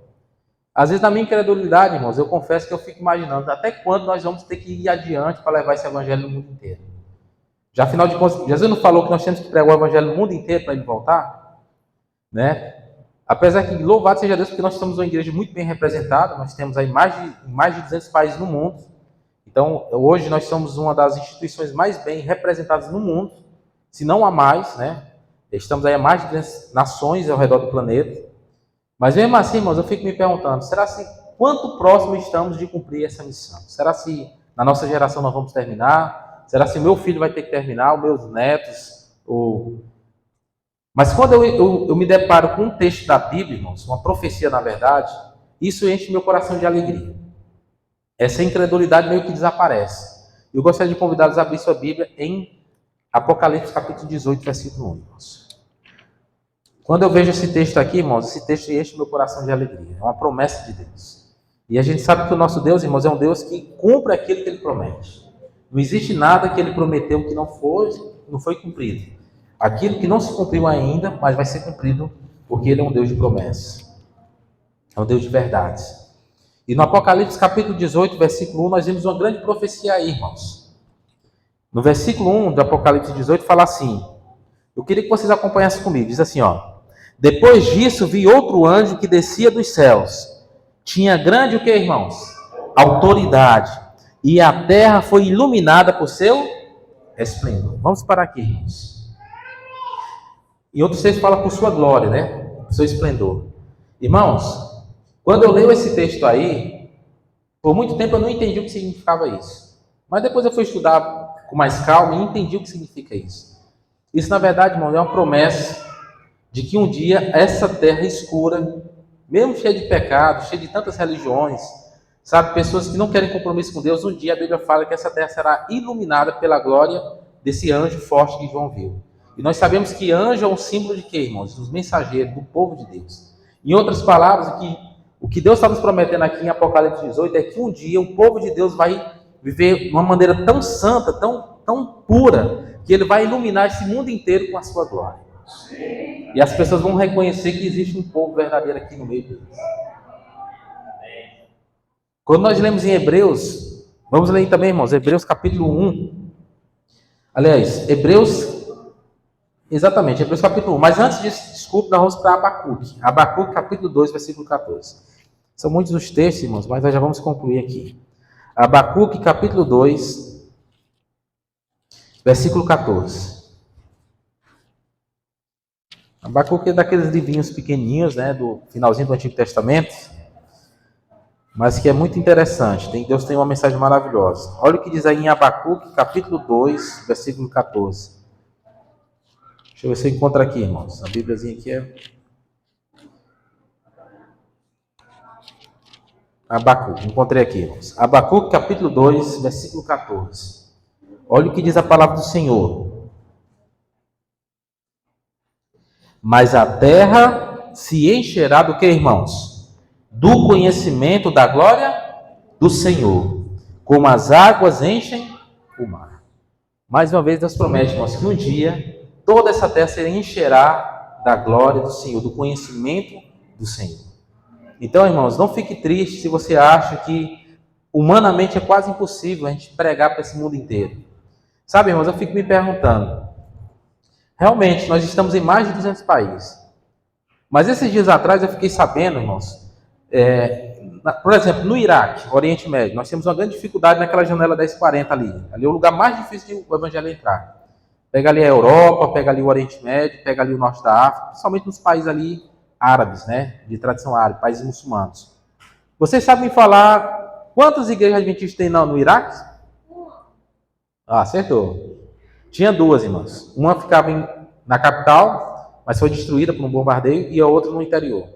Às vezes, na minha incredulidade, irmãos, eu confesso que eu fico imaginando até quando nós vamos ter que ir adiante para levar esse evangelho no mundo inteiro. Já afinal de contas, Jesus não falou que nós temos que pregar o evangelho no mundo inteiro para ele voltar? Né? Apesar que, louvado seja Deus, porque nós somos uma igreja muito bem representada, nós temos aí mais de 200 países no mundo. Então, hoje nós somos uma das instituições mais bem representadas no mundo, se não a mais, né? Estamos aí a mais de 200 nações ao redor do planeta. Mas mesmo assim, irmãos, eu fico me perguntando, será se quanto próximo estamos de cumprir essa missão? Será se na nossa geração nós vamos terminar? Será se meu filho vai ter que terminar, os meus netos? Mas quando eu me deparo com um texto da Bíblia, irmãos, uma profecia na verdade, isso enche meu coração de alegria. Essa incredulidade meio que desaparece. Eu gostaria de convidá-los a abrir sua Bíblia em Apocalipse capítulo 18, versículo 1, irmãos. Quando eu vejo esse texto aqui, irmãos, esse texto enche meu coração de alegria. É uma promessa de Deus. E a gente sabe que o nosso Deus, irmãos, é um Deus que cumpre aquilo que Ele promete. Não existe nada que Ele prometeu que não foi cumprido. Aquilo que não se cumpriu ainda, mas vai ser cumprido, porque Ele é um Deus de promessas. É um Deus de verdades. E no Apocalipse capítulo 18, versículo 1, nós vimos uma grande profecia aí, irmãos. No versículo 1 do Apocalipse 18 fala assim, eu queria que vocês acompanhassem comigo, diz assim, ó. Depois disso, vi outro anjo que descia dos céus. Tinha grande o que, irmãos? Autoridade. E a terra foi iluminada por seu esplendor. Vamos parar aqui, irmãos. Em outros textos fala por sua glória, né? Por seu esplendor. Irmãos, Quando eu leio esse texto aí, por muito tempo eu não entendi o que significava isso. Mas depois eu fui estudar com mais calma e entendi o que significa isso. Isso, na verdade, irmão, é uma promessa de que um dia essa terra escura, mesmo cheia de pecados, cheia de tantas religiões, sabe, pessoas que não querem compromisso com Deus, um dia a Bíblia fala que essa terra será iluminada pela glória desse anjo forte que João viu. E nós sabemos que anjo é um símbolo de quê, irmãos? Dos mensageiros, do povo de Deus. Em outras palavras, o que Deus está nos prometendo aqui em Apocalipse 18 é que um dia o povo de Deus vai viver de uma maneira tão santa, tão pura, que ele vai iluminar esse mundo inteiro com a sua glória. E as pessoas vão reconhecer que existe um povo verdadeiro aqui no meio deles. Quando nós lemos em Hebreus, vamos ler também, irmãos, Hebreus capítulo 1. Aliás, Hebreus capítulo 1. Mas antes disso, desculpe, nós vamos para Abacuque. Abacuque capítulo 2, versículo 14. São muitos os textos, irmãos, mas nós já vamos concluir aqui. Abacuque capítulo 2, versículo 14. Abacuque é daqueles livrinhos pequenininhos, né, do finalzinho do Antigo Testamento, mas que é muito interessante. Deus tem uma mensagem maravilhosa. Olha o que diz aí em Abacuque, capítulo 2, versículo 14. Deixa eu ver se eu encontro aqui, irmãos. A Bíbliazinha aqui é Abacuque. Encontrei aqui, irmãos. Abacuque, capítulo 2, versículo 14. Olha o que diz a palavra do Senhor. Mas a terra se encherá do que, irmãos? Do conhecimento da glória do Senhor, como as águas enchem o mar. Mais uma vez Deus promete, irmãos, que um dia toda essa terra se encherá da glória do Senhor, do conhecimento do Senhor. Então, irmãos, não fique triste se você acha que humanamente é quase impossível a gente pregar para esse mundo inteiro. Sabe, irmãos, eu fico me perguntando, realmente, nós estamos em mais de 200 países. Mas esses dias atrás eu fiquei sabendo, irmãos, por exemplo, no Iraque, Oriente Médio, nós temos uma grande dificuldade naquela janela 1040 ali. Ali é o lugar mais difícil de o evangelho entrar. Pega ali a Europa, pega ali o Oriente Médio, pega ali o Norte da África, principalmente nos países ali árabes, né, de tradição árabe, países muçulmanos. Vocês sabem falar quantas igrejas adventistas tem no Iraque? Ah, acertou. Tinha duas, irmãos. Uma ficava na capital, mas foi destruída por um bombardeio, e a outra no interior.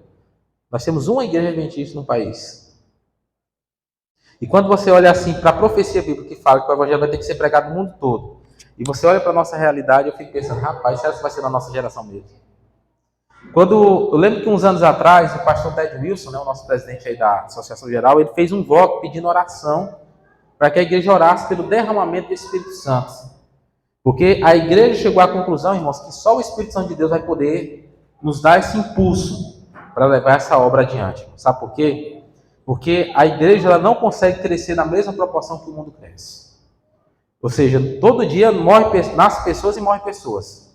Nós temos uma igreja adventista no país. E quando você olha assim para a profecia bíblica que fala que o evangelho vai ter que ser pregado no mundo todo, e você olha para a nossa realidade, eu fico pensando, rapaz, será que vai ser na nossa geração mesmo? Eu lembro que uns anos atrás, o pastor Ted Wilson, né, o nosso presidente aí da Associação Geral, ele fez um voto pedindo oração para que a igreja orasse pelo derramamento do Espírito Santo. Porque a igreja chegou à conclusão, irmãos, que só o Espírito Santo de Deus vai poder nos dar esse impulso para levar essa obra adiante. Sabe por quê? Porque a igreja ela não consegue crescer na mesma proporção que o mundo cresce. Ou seja, todo dia nasce pessoas e morrem pessoas.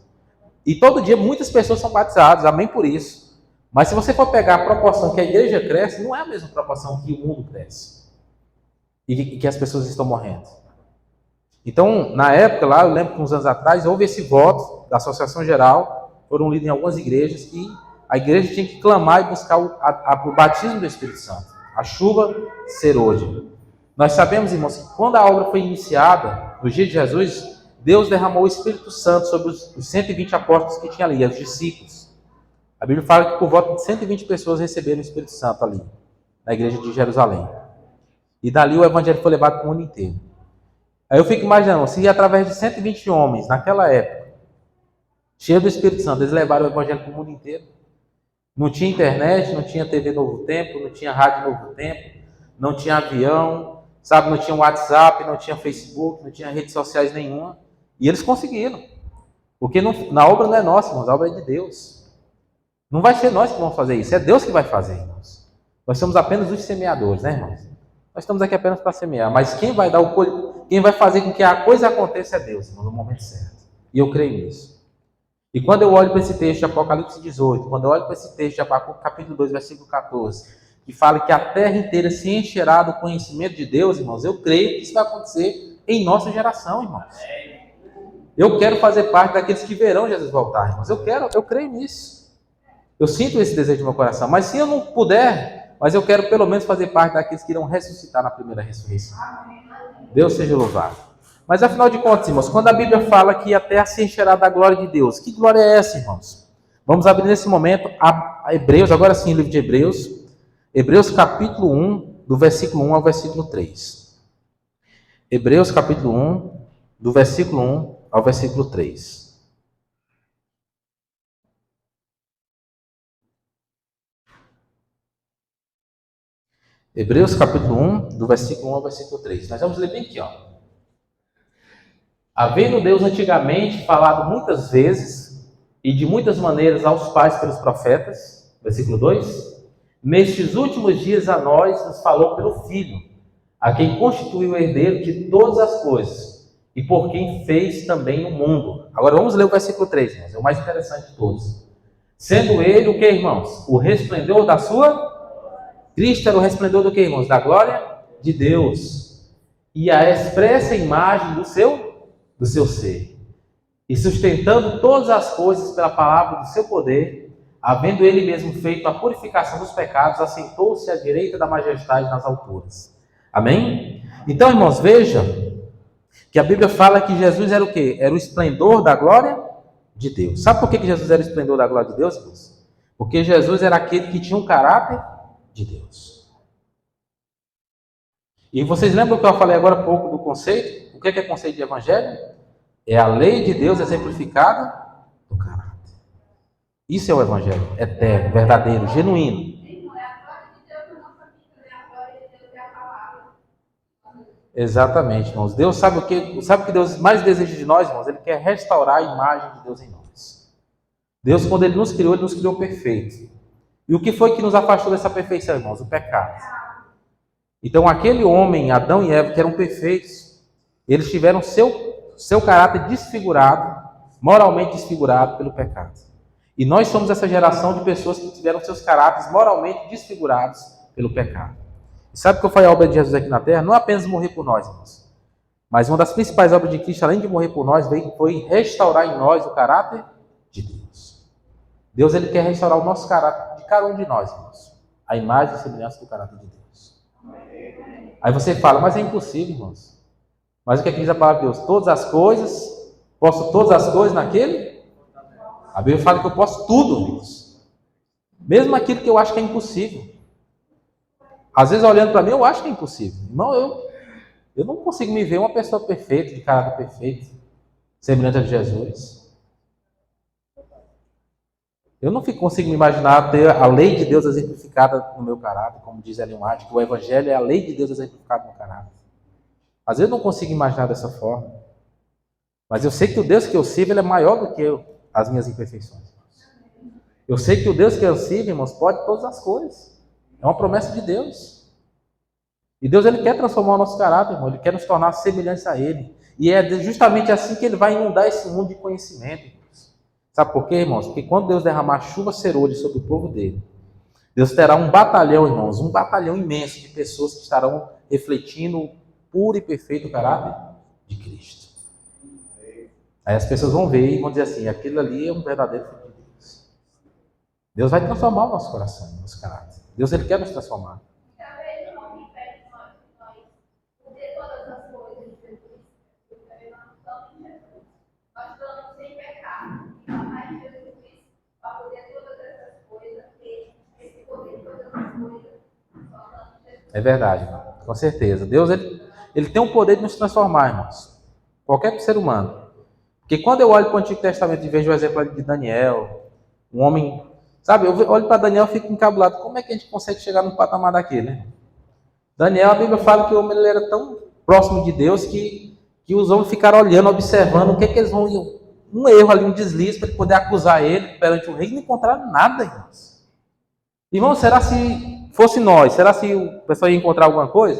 E todo dia muitas pessoas são batizadas, amém por isso. Mas se você for pegar a proporção que a igreja cresce, não é a mesma proporção que o mundo cresce. E que as pessoas estão morrendo. Então, na época lá, eu lembro que uns anos atrás, houve esse voto da Associação Geral, foram lidos em algumas igrejas, que a igreja tinha que clamar e buscar o batismo do Espírito Santo, a chuva ser hoje. Nós sabemos, irmãos, que quando a obra foi iniciada, no dia de Jesus, Deus derramou o Espírito Santo sobre os 120 apóstolos que tinha ali, os discípulos. A Bíblia fala que por volta de 120 pessoas receberam o Espírito Santo ali, na igreja de Jerusalém. E dali o evangelho foi levado para o mundo inteiro. Aí eu fico imaginando, se através de 120 homens, naquela época, cheios do Espírito Santo, eles levaram o evangelho para o mundo inteiro. Não tinha internet, não tinha TV Novo Tempo, não tinha rádio Novo Tempo, não tinha avião, sabe, não tinha WhatsApp, não tinha Facebook, não tinha redes sociais nenhuma. E eles conseguiram. Porque na obra não é nossa, irmãos, a obra é de Deus. Não vai ser nós que vamos fazer isso, é Deus que vai fazer, irmãos. Nós somos apenas os semeadores, né, irmãos? Nós estamos aqui apenas para semear, mas quem vai fazer com que a coisa aconteça é Deus, irmão, no momento certo. E eu creio nisso. E quando eu olho para esse texto de Apocalipse 18, quando eu olho para esse texto de Abacuque capítulo 2, versículo 14, que fala que a terra inteira se encherá do conhecimento de Deus, irmãos, eu creio que isso vai acontecer em nossa geração, irmãos. Eu quero fazer parte daqueles que verão Jesus voltar, irmãos. Eu creio nisso. Eu sinto esse desejo no meu coração. Mas se eu não puder Mas eu quero pelo menos fazer parte daqueles que irão ressuscitar na primeira ressurreição. Deus seja louvado. Mas afinal de contas, irmãos, quando a Bíblia fala que a terra se encherá da glória de Deus, que glória é essa, irmãos? Vamos abrir nesse momento a Hebreus, agora sim, o livro de Hebreus. Hebreus capítulo 1, do versículo 1 ao versículo 3. Hebreus capítulo 1, do versículo 1 ao versículo 3. Hebreus capítulo 1, do versículo 1 ao versículo 3. Nós vamos ler bem aqui, ó. Havendo Deus antigamente falado muitas vezes e de muitas maneiras aos pais pelos profetas, versículo 2, nestes últimos dias a nós nos falou pelo Filho, a quem constituiu o herdeiro de todas as coisas e por quem fez também o mundo. Agora vamos ler o versículo 3, irmãos, é o mais interessante de todos. Sendo ele o que, irmãos? O resplendor da sua... Cristo era o resplendor do que, irmãos? Da glória de Deus. E a expressa imagem do seu ser. E sustentando todas as coisas pela palavra do seu poder, havendo ele mesmo feito a purificação dos pecados, assentou-se à direita da majestade nas alturas. Amém? Então, irmãos, veja que a Bíblia fala que Jesus era o quê? Era o esplendor da glória de Deus. Sabe por que Jesus era o esplendor da glória de Deus, irmãos? Porque Jesus era aquele que tinha um caráter de Deus. E vocês lembram que eu falei agora há pouco do conceito? O que é conceito de evangelho? É a lei de Deus exemplificada no caráter. Isso é o evangelho eterno, verdadeiro, genuíno. Exatamente, irmãos. Deus sabe o que Deus mais deseja de nós, irmãos? Ele quer restaurar a imagem de Deus em nós. Deus, quando Ele nos criou perfeito. E o que foi que nos afastou dessa perfeição, irmãos? O pecado. Então, aquele homem, Adão e Eva, que eram perfeitos, eles tiveram seu caráter desfigurado, moralmente desfigurado pelo pecado. E nós somos essa geração de pessoas que tiveram seus caráteres moralmente desfigurados pelo pecado. E sabe o que foi a obra de Jesus aqui na Terra? Não apenas morrer por nós, irmãos. Mas uma das principais obras de Cristo, além de morrer por nós, foi restaurar em nós o caráter de Deus. Deus, Ele quer restaurar o nosso caráter, cada um de nós, irmãos, a imagem e semelhança do caráter de Deus. Aí você fala, mas é impossível, irmãos. Mas o que é que diz a palavra de Deus? Posso todas as coisas naquele? A Bíblia fala que eu posso tudo, irmãos. Mesmo aquilo que eu acho que é impossível. Às vezes, olhando para mim, eu acho que é impossível. Irmão, eu não consigo me ver uma pessoa perfeita, de caráter perfeito, semelhante a Jesus. Eu não consigo me imaginar ter a lei de Deus exemplificada no meu caráter, como diz Ellen White, que o Evangelho é a lei de Deus exemplificada no caráter. Às vezes eu não consigo imaginar dessa forma. Mas eu sei que o Deus que eu sirvo, Ele é maior do que as minhas imperfeições. Eu sei que o Deus que eu sirvo, irmãos, pode todas as coisas. É uma promessa de Deus. E Deus, Ele quer transformar o nosso caráter, irmão. Ele quer nos tornar semelhantes a Ele. E é justamente assim que Ele vai inundar esse mundo de conhecimento. Sabe por quê, irmãos? Porque quando Deus derramar chuva serôdia sobre o povo dele, Deus terá um batalhão, irmãos, um batalhão imenso de pessoas que estarão refletindo o puro e perfeito caráter de Cristo. Aí as pessoas vão ver e vão dizer assim, aquilo ali é um verdadeiro filho de Deus. Deus vai transformar o nosso coração, o nosso caráter. Deus, Ele quer nos transformar. É verdade, irmão. Com certeza. Deus, ele tem o poder de nos transformar, irmãos. Qualquer ser humano. Porque quando eu olho para o Antigo Testamento e vejo o exemplo de Daniel, um homem... Sabe, eu olho para Daniel e fico encabulado. Como é que a gente consegue chegar num patamar daquele, né? Daniel, a Bíblia fala que o homem ele era tão próximo de Deus que os homens ficaram olhando, observando o que é que eles vão... Um erro ali, um deslize, para ele poder acusar ele perante o rei e não encontrar nada, irmãos. Irmãos, será se fosse nós, será se o pessoal ia encontrar alguma coisa?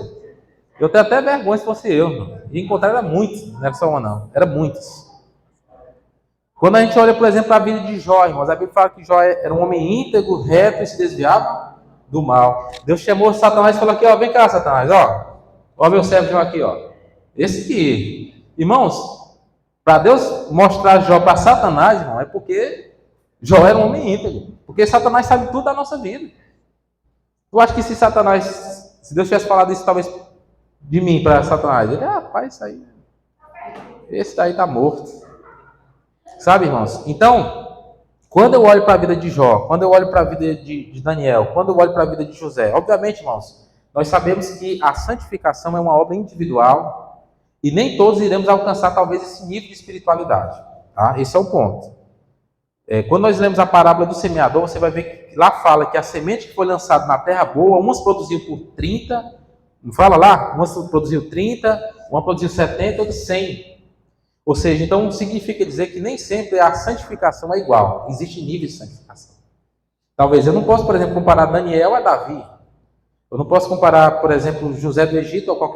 Eu tenho até vergonha se fosse eu, irmão. Ia encontrar era muitos, não era só uma não, era muitos. Quando a gente olha, por exemplo, a vida de Jó, irmãos, a Bíblia fala que Jó era um homem íntegro, reto e se desviava do mal. Deus chamou Satanás e falou aqui, ó, vem cá, Satanás, ó meu servo Jó aqui, ó. Esse aqui. Irmãos, para Deus mostrar Jó para Satanás, irmão, é porque Jó era um homem íntegro. Porque Satanás sabe tudo da nossa vida. Tu acha que se Deus tivesse falado isso talvez de mim para Satanás, ele, rapaz, isso aí, esse daí tá morto. Sabe, irmãos? Então, quando eu olho para a vida de Jó, quando eu olho para a vida de Daniel, quando eu olho para a vida de José, obviamente, irmãos, nós sabemos que a santificação é uma obra individual e nem todos iremos alcançar talvez esse nível de espiritualidade. Tá? Esse é o ponto. Quando nós lemos a parábola do semeador, você vai ver que lá fala que a semente que foi lançada na terra boa, umas produziu por 30, não fala lá? Umas produziu 30, uma produziu 70, outra 100. Ou seja, então significa dizer que nem sempre a santificação é igual. Existe nível de santificação. Talvez eu não posso, por exemplo, comparar Daniel a Davi. Eu não posso comparar, por exemplo, José do Egito ou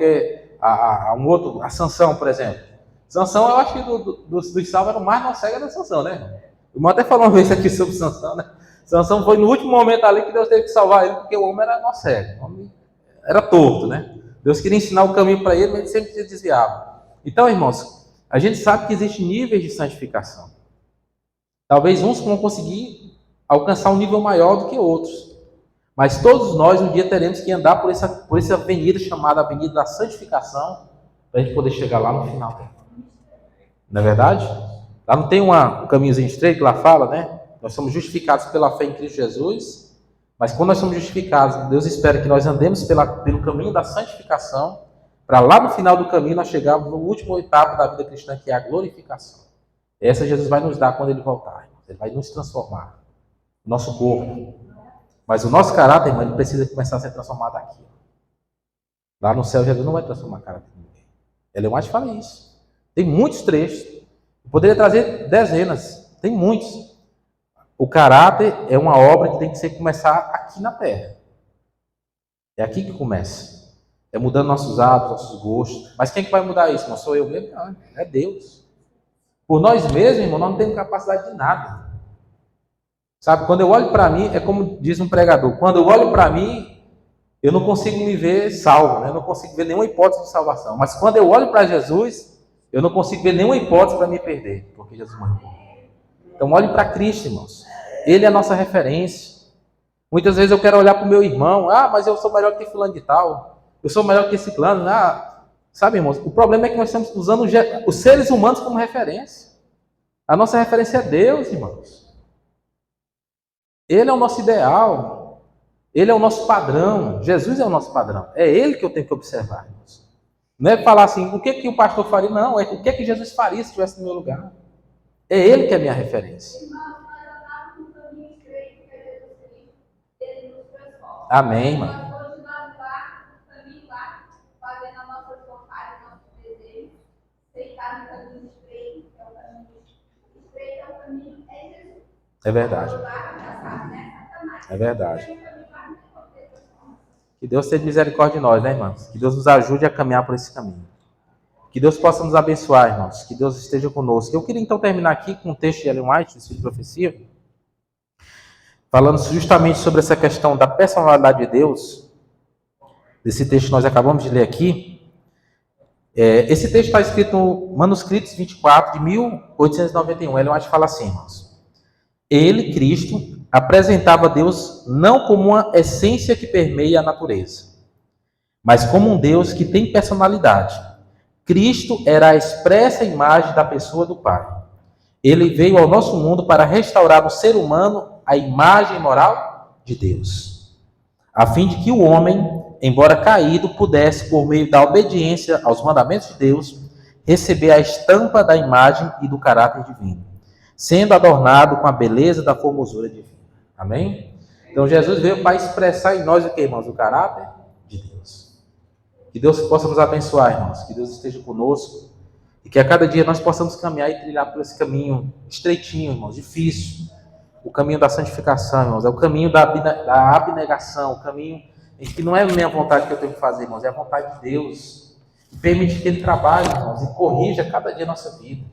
a um outro, a Sansão, por exemplo. Sansão, eu acho que dos salvos era o mais não cega da Sansão, né? O irmão até falou uma vez aqui sobre Sansão, né? Sansão foi no último momento ali que Deus teve que salvar ele, porque o homem era nó cego, o homem era torto, né? Deus queria ensinar o caminho para ele, mas ele sempre se desviava. Então, irmãos, a gente sabe que existem níveis de santificação. Talvez uns vão conseguir alcançar um nível maior do que outros. Mas todos nós um dia teremos que andar por essa avenida chamada Avenida da Santificação, para a gente poder chegar lá no final dela. Não é verdade? Lá não tem um caminhozinho estreito que lá fala, né? Nós somos justificados pela fé em Cristo Jesus, mas quando nós somos justificados, Deus espera que nós andemos pelo caminho da santificação, para lá no final do caminho nós chegarmos no último etapa da vida cristã, que é a glorificação. Essa Jesus vai nos dar quando Ele voltar. Ele vai nos transformar. O nosso corpo. Mas o nosso caráter, irmão, ele precisa começar a ser transformado aqui. Lá no céu, Jesus não vai transformar o caráter de ninguém. Ele mais fala isso. Tem muitos trechos. Eu poderia trazer dezenas. Tem muitos. O caráter é uma obra que tem que começar aqui na terra. É aqui que começa. É mudando nossos hábitos, nossos gostos. Mas quem é que vai mudar isso? Não sou eu mesmo? Não, é Deus. Por nós mesmos, irmão, nós não temos capacidade de nada. Sabe, quando eu olho para mim, é como diz um pregador, quando eu olho para mim, eu não consigo me ver salvo, né? Eu não consigo ver nenhuma hipótese de salvação. Mas quando eu olho para Jesus, eu não consigo ver nenhuma hipótese para me perder, porque Jesus morreu por mim. Então olhe para Cristo, irmãos. Ele é a nossa referência. Muitas vezes eu quero olhar para o meu irmão, mas eu sou melhor que fulano de tal, eu sou melhor que esse clã, sabe, irmãos, o problema é que nós estamos usando os seres humanos como referência. A nossa referência é Deus, irmãos. Ele é o nosso ideal. Ele é o nosso padrão. Jesus é o nosso padrão. É Ele que eu tenho que observar, irmãos. Não é falar assim, o que o pastor faria? Não, é o que Jesus faria se estivesse no meu lugar. É Ele que é a minha referência. Amém, irmão. É verdade. É verdade. Que Deus tenha misericórdia de nós, né, irmãos? Que Deus nos ajude a caminhar por esse caminho. Que Deus possa nos abençoar, irmãos. Que Deus esteja conosco. Eu queria então terminar aqui com um texto de Ellen White, do Espírito de Profecia, falando justamente sobre essa questão da personalidade de Deus. Desse texto que nós acabamos de ler aqui. Esse texto está escrito no Manuscritos 24, de 1891. Ellen White fala assim, irmãos. Ele, Cristo, apresentava Deus não como uma essência que permeia a natureza, mas como um Deus que tem personalidade. Cristo era a expressa imagem da pessoa do Pai. Ele veio ao nosso mundo para restaurar no ser humano a imagem moral de Deus, a fim de que o homem, embora caído, pudesse, por meio da obediência aos mandamentos de Deus, receber a estampa da imagem e do caráter divino, sendo adornado com a beleza da formosura divina. Amém? Então Jesus veio para expressar em nós o que, irmãos? O caráter de Deus. Que Deus possa nos abençoar, irmãos. Que Deus esteja conosco. E que a cada dia nós possamos caminhar e trilhar por esse caminho estreitinho, irmãos, difícil. O caminho da santificação, irmãos. É o caminho da abnegação. O caminho em que não é a minha vontade que eu tenho que fazer, irmãos. É a vontade de Deus. E permitir que Ele trabalhe, irmãos, e corrija cada dia a nossa vida.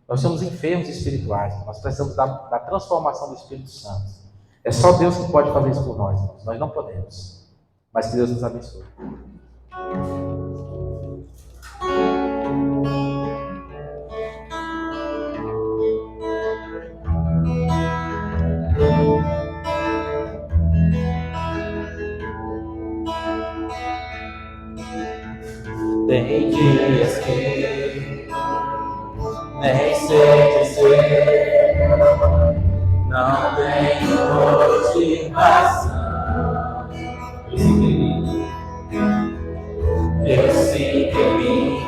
Nós somos enfermos espirituais. Nós precisamos da transformação do Espírito Santo. É só Deus que pode fazer isso por nós. Irmãos. Nós não podemos. Mas que Deus nos abençoe. Tem dias que nem sei dizer, não tenho motivação. Eu sinto em mim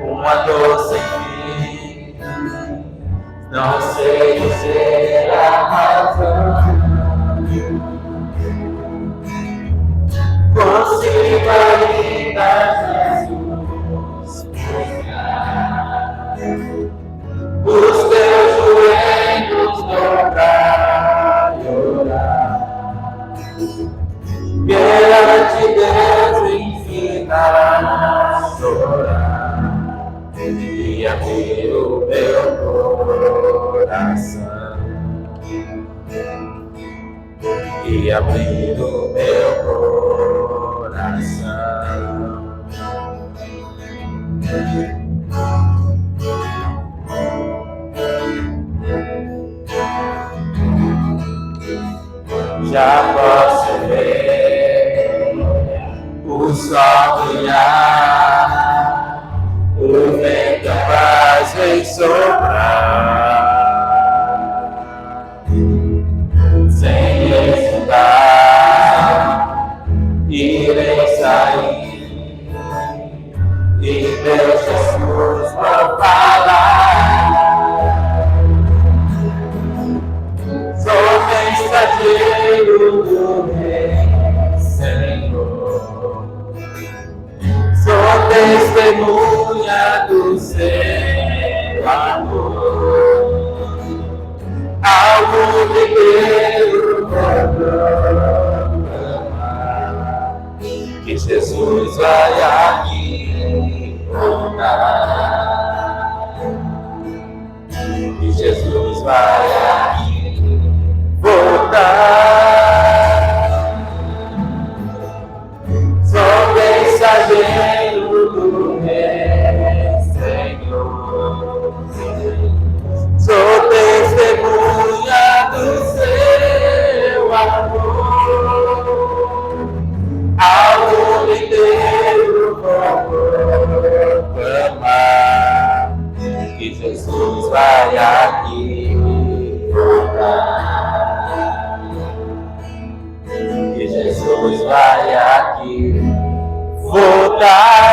uma dor sem fim, não sei dizer a razão. Consigo ainda, Jesus, os teus joelhos dobrar e orar perante Deus, infinita chorar e abrir o meu coração, e abrir o meu coração. Já posso ver o sol brilhar, o vento faz vem soprar, sem estudar, irei sair e meu Jesus vou falar. Sou mensageiro do Rei, Senhor. Sou testemunha do seu amor. Ao mundo inteiro proclamar que Jesus vai aqui voltar. Que Jesus vai aqui voltar. Sou mensageiro do Rei, Senhor. Sou testemunha do seu amor. Ao mundo inteiro vou proclamar que Jesus vai aqui voltar, que Jesus vai aqui voltar.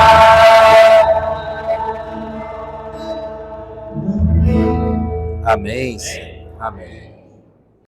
Amém.